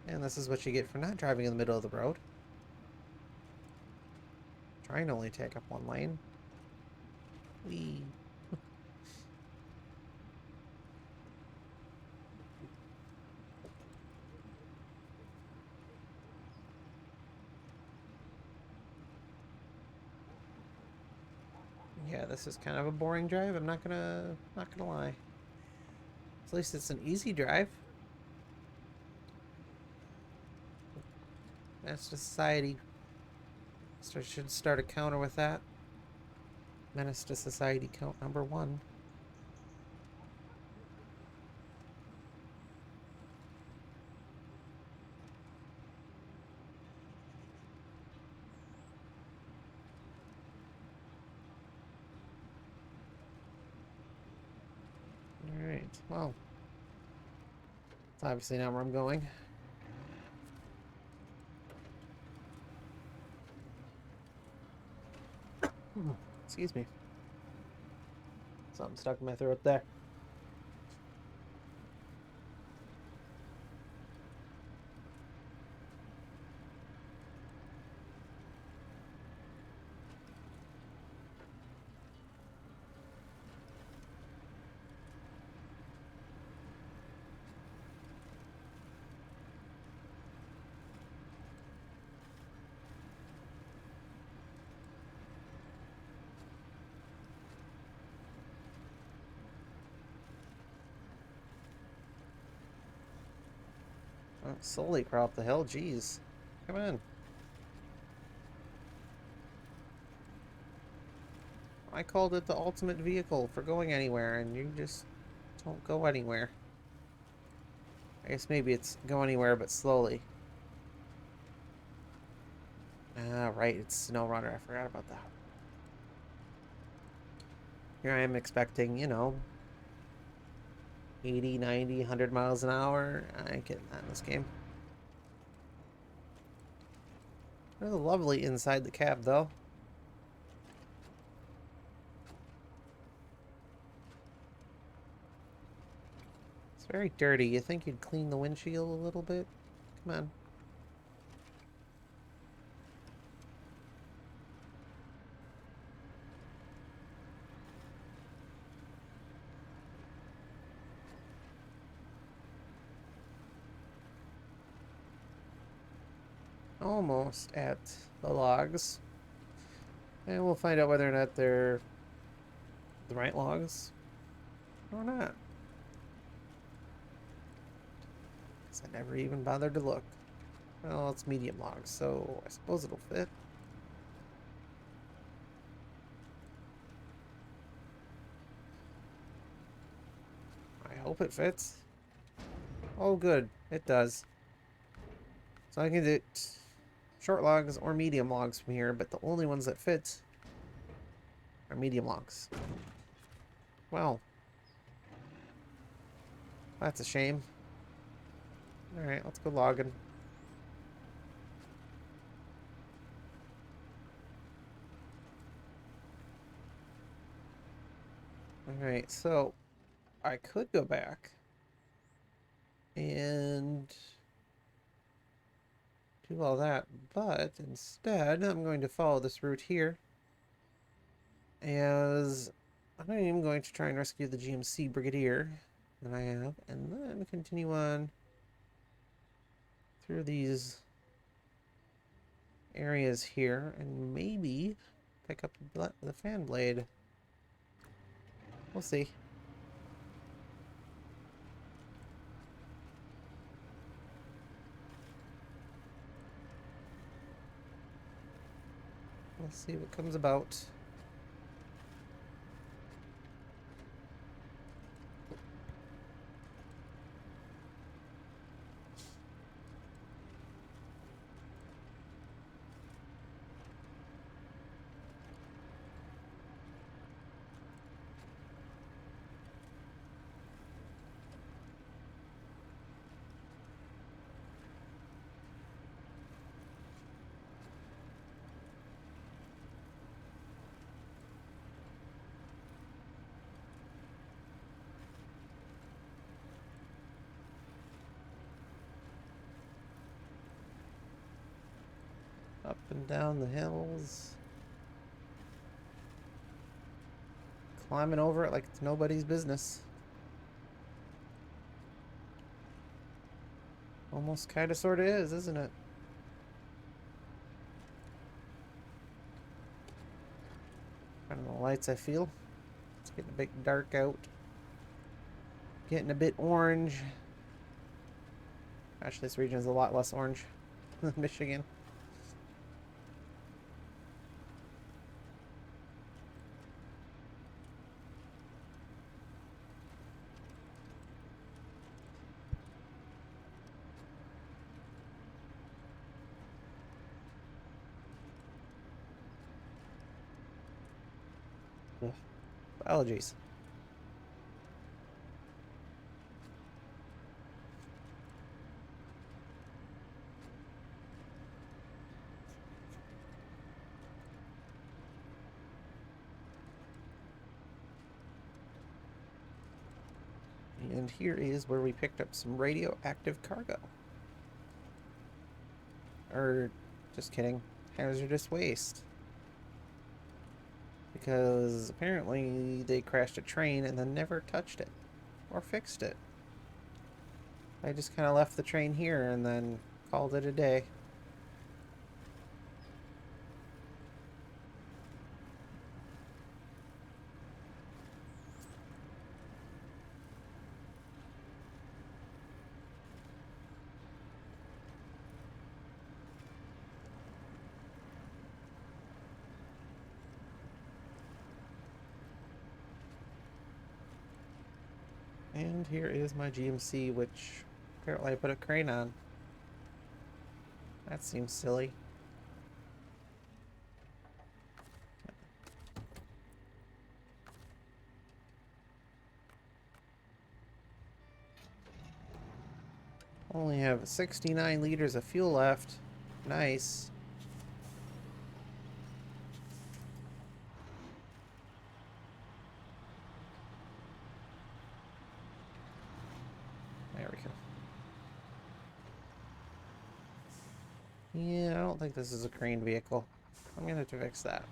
And this is what you get for not driving in the middle of the road. Trying to only take up one lane. Whee. Yeah, this is kind of a boring drive. I'm not gonna lie. At least it's an easy drive. Menace to Society. So I should start a counter with that. Menace to Society count number 1. Alright, well. It's obviously not where I'm going. Excuse me. Something stuck in my throat there. Slowly crawl up the hill. Jeez. Come on. I called it the ultimate vehicle for going anywhere, and you just don't go anywhere. I guess maybe it's go anywhere, but slowly. Ah, right. It's SnowRunner. I forgot about that. Here I am expecting, 80, 90, 100 miles an hour. I ain't getting that in this game. Really lovely inside the cab, though. It's very dirty. You think you'd clean the windshield a little bit? Come on. Almost at the logs. And we'll find out whether or not they're the right logs or not. Because I never even bothered to look. Well, it's medium logs, so I suppose it'll fit. I hope it fits. Oh, good. It does. So I can do short logs or medium logs from here, but the only ones that fit are medium logs. Well, that's a shame. Alright, let's go logging. Alright, so I could go back and do all that, but instead I'm going to follow this route here, as I'm even going to try and rescue the GMC Brigadier that I have, and then continue on through these areas here, and maybe pick up the fan blade. We'll see. We'll see what comes about. Up and down the hills. Climbing over it like it's nobody's business. Almost kinda sorta is, isn't it? Kind of the lights I feel. It's getting a bit dark out. Getting a bit orange. Actually, this region is a lot less orange than Michigan. Ugh. Allergies. here is where we picked up some radioactive cargo. Or, just kidding, hazardous waste. Because apparently they crashed a train and then never touched it. Or fixed it. I just kind of left the train here and then called it a day. And here is my GMC, which apparently I put a crane on. That seems silly. Only have 69 liters of fuel left. Nice. There we go. Yeah, I don't think this is a crane vehicle. I'm gonna have to fix that.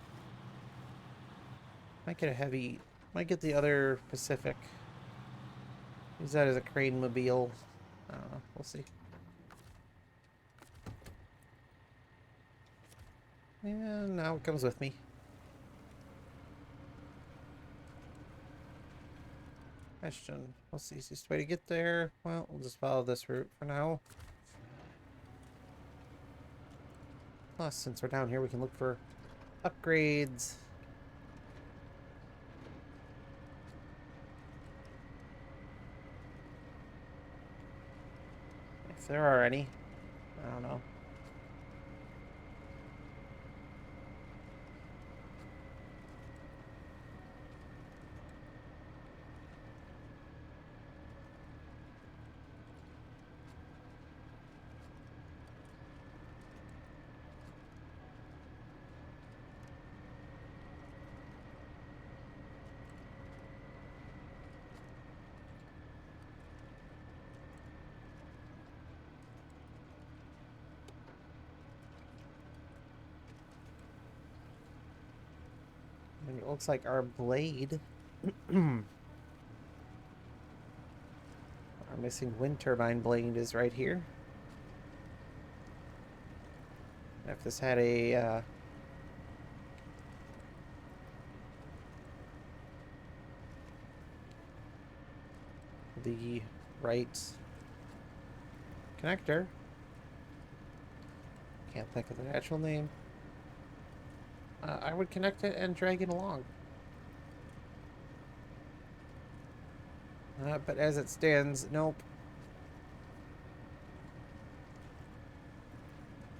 Might get a heavy... Might get the other Pacific. Use that as a crane mobile. I don't know. We'll see. And now it comes with me. Question. What's the easiest way to get there? Well, we'll just follow this route for now. Plus, since we're down here, we can look for upgrades. If there are any. I don't know. And it looks like our blade, our missing wind turbine blade is right here. If this had a the right connector, can't think of the actual name, I would connect it and drag it along. But as it stands, nope.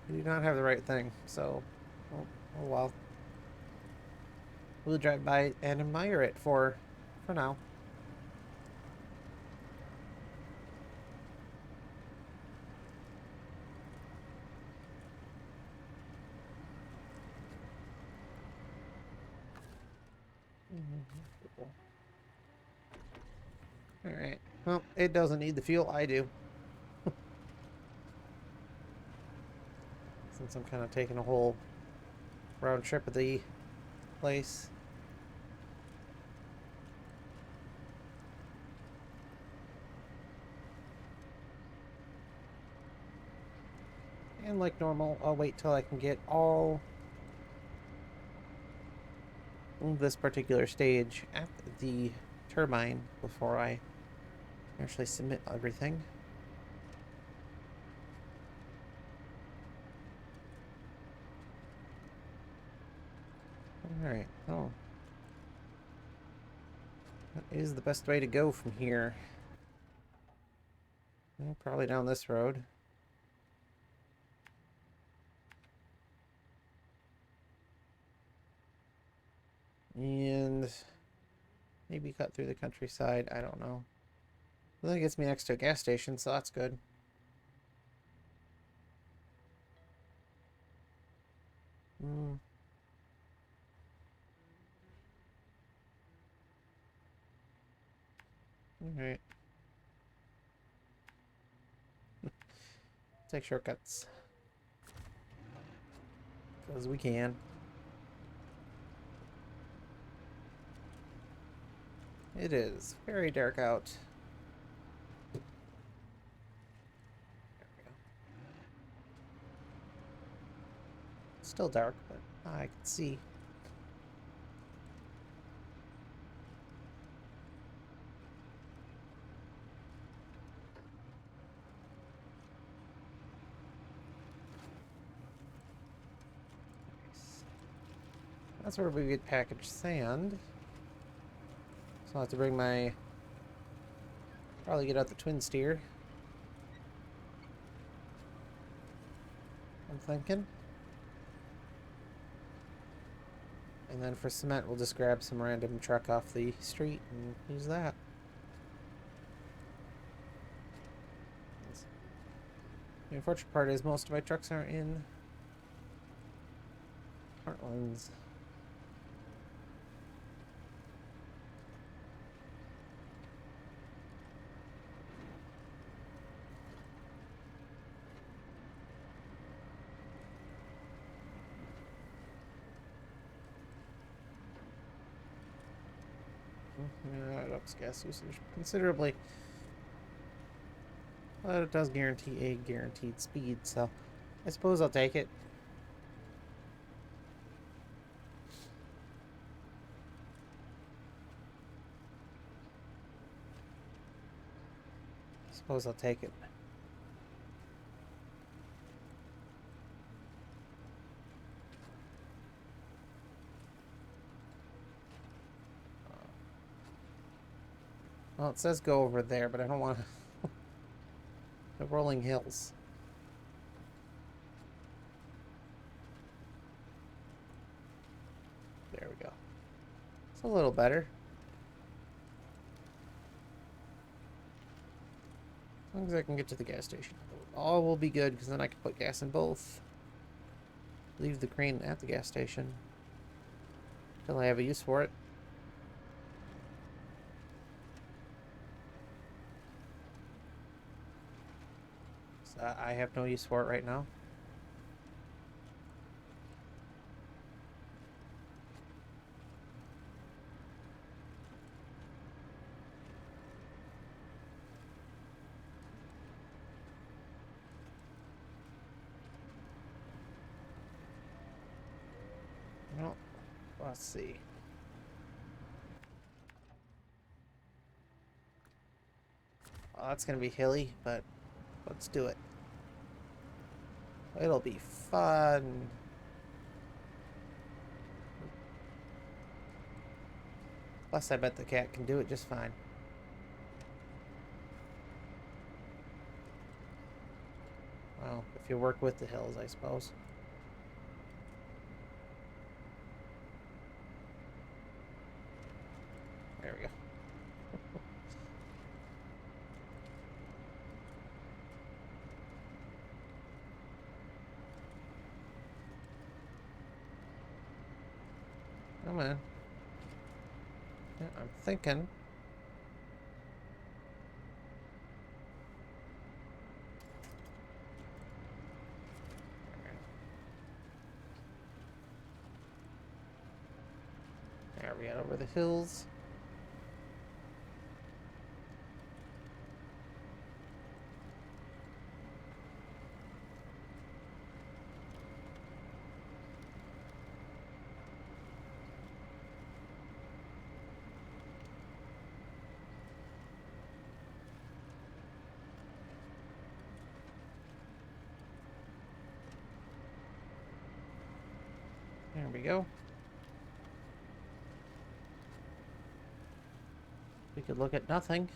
We do not have the right thing, so oh well. We'll drive by and admire it for now. Alright. Well, it doesn't need the fuel. I do. Since I'm kind of taking a whole round trip of the place. And like normal, I'll wait till I can get all this particular stage at the turbine before I actually submit everything. Alright, oh. What is the best way to go from here? Well, probably down this road. And maybe cut through the countryside. I don't know. Well, that gets me next to a gas station, so that's good. Alright. Take shortcuts. Because we can. It is very dark out. There we go. Still dark, but I can see. That's where we get packaged sand. So I'll have to bring my... Probably get out the twin steer. I'm thinking. And then for cement, we'll just grab some random truck off the street and use that. The unfortunate part is most of my trucks are in Heartlands. Yeah, it ups gas usage considerably. But it does guarantee a guaranteed speed, so I suppose I'll take it. Suppose I'll take it. Well, it says go over there, but I don't want to... The rolling hills. There we go. It's a little better. As long as I can get to the gas station. All will be good, because then I can put gas in both. Leave the crane at the gas station. Until I have a use for it. So I have no use for it right now. Well, let's see. Well, that's going to be hilly, but let's do it. It'll be fun. Plus, I bet the cat can do it just fine. Well, if you work with the hills, I suppose. There we go. Come on. Yeah, I'm thinking. There we got over the hills. There we go. We could look at nothing,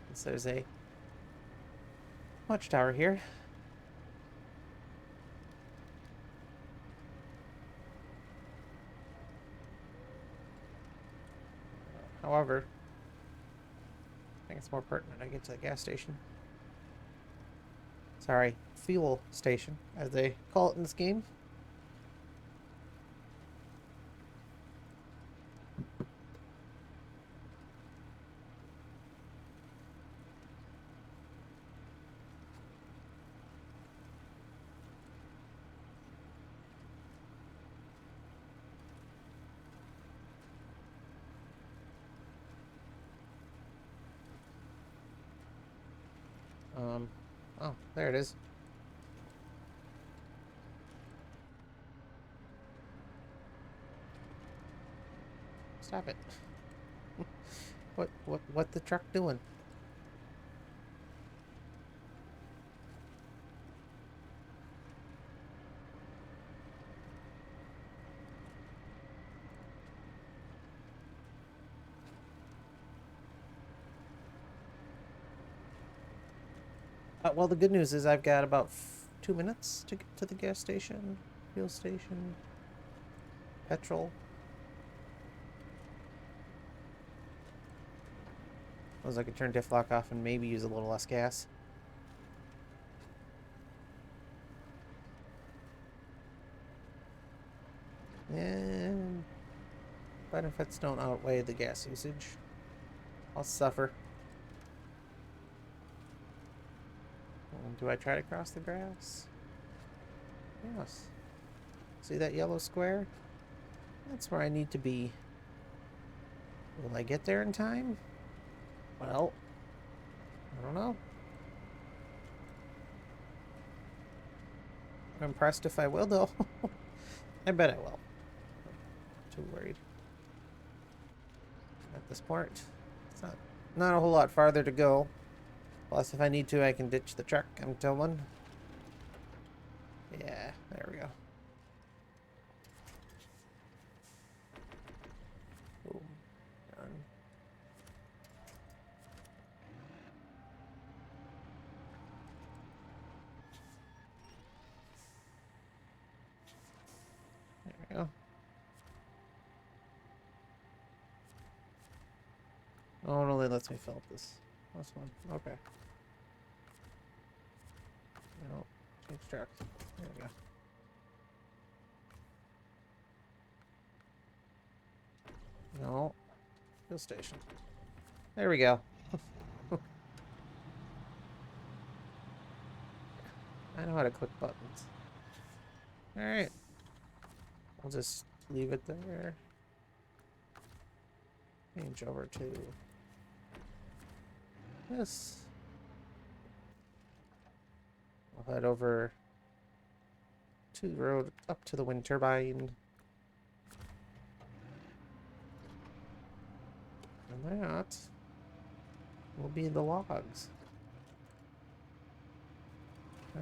since there's a watchtower here. However, I think it's more pertinent I get to the gas station. Sorry, fuel station, as they call it in this game. Oh, there it is. Stop it. What the truck doing? Well, the good news is I've got about 2 minutes to get to the gas station, fuel station, petrol. I could turn diff lock off and maybe use a little less gas. And benefits don't outweigh the gas usage. I'll suffer. Do I try to cross the grass? Yes. See that yellow square? That's where I need to be. Will I get there in time? Well, I don't know. I'm impressed if I will, though. I bet I will. Not too worried. At this point, it's not a whole lot farther to go. Plus, if I need to, I can ditch the truck, I'm telling. Yeah, there we go. Boom. Done. There we go. Oh, it only lets me fill up this one. Okay. No, change trucks. There we go. No. Fuel station. There we go. I know how to click buttons. Alright. I'll just leave it there. Change over to this. I'll head over to the road up to the wind turbine. And that will be the logs.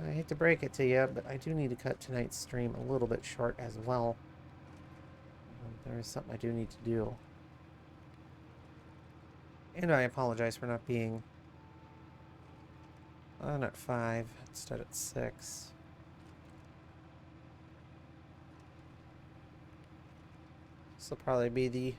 I hate to break it to you, but I do need to cut tonight's stream a little bit short as well. There is something I do need to do. And I apologize for not being on at 5 instead at 6. This will probably be the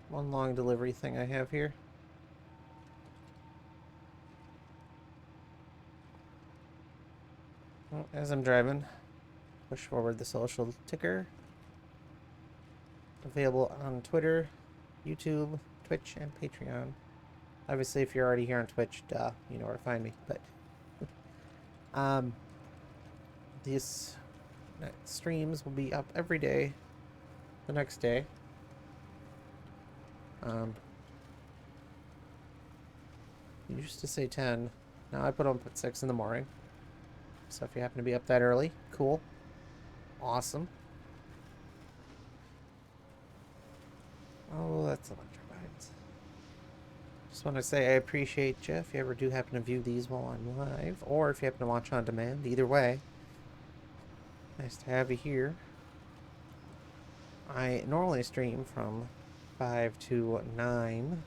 one long delivery thing I have here. Well, as I'm driving, push forward the social ticker. Available on Twitter, YouTube, Twitch, and Patreon. Obviously, if you're already here on Twitch, duh, you know where to find me. But these streams will be up every day the next day. You used to say 10. Now I put them up at 6 in the morning. So if you happen to be up that early, cool. Awesome. Oh, that's electrified. Just want to say I appreciate you if you ever do happen to view these while I'm live, or if you happen to watch on demand. Either way, nice to have you here. I normally stream from 5 to 9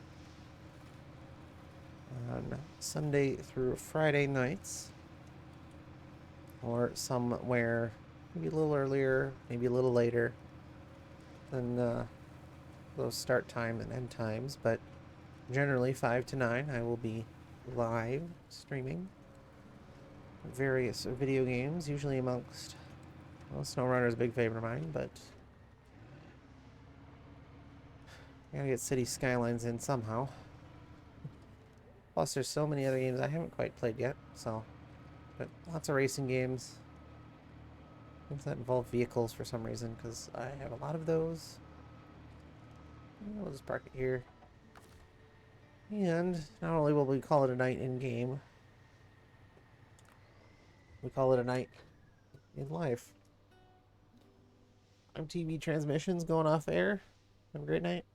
on Sunday through Friday nights, or somewhere maybe a little earlier, maybe a little later than those start time and end times, but generally 5 to 9 I will be live streaming various video games, usually amongst, well, SnowRunner is a big favorite of mine, but I gotta get City Skylines in somehow. Plus there's so many other games I haven't quite played yet, so, but lots of racing games. Things that involve vehicles for some reason, because I have a lot of those. We'll just park it here. And not only will we call it a night in game, we call it a night in life. I'm TV transmissions going off air. Have a great night.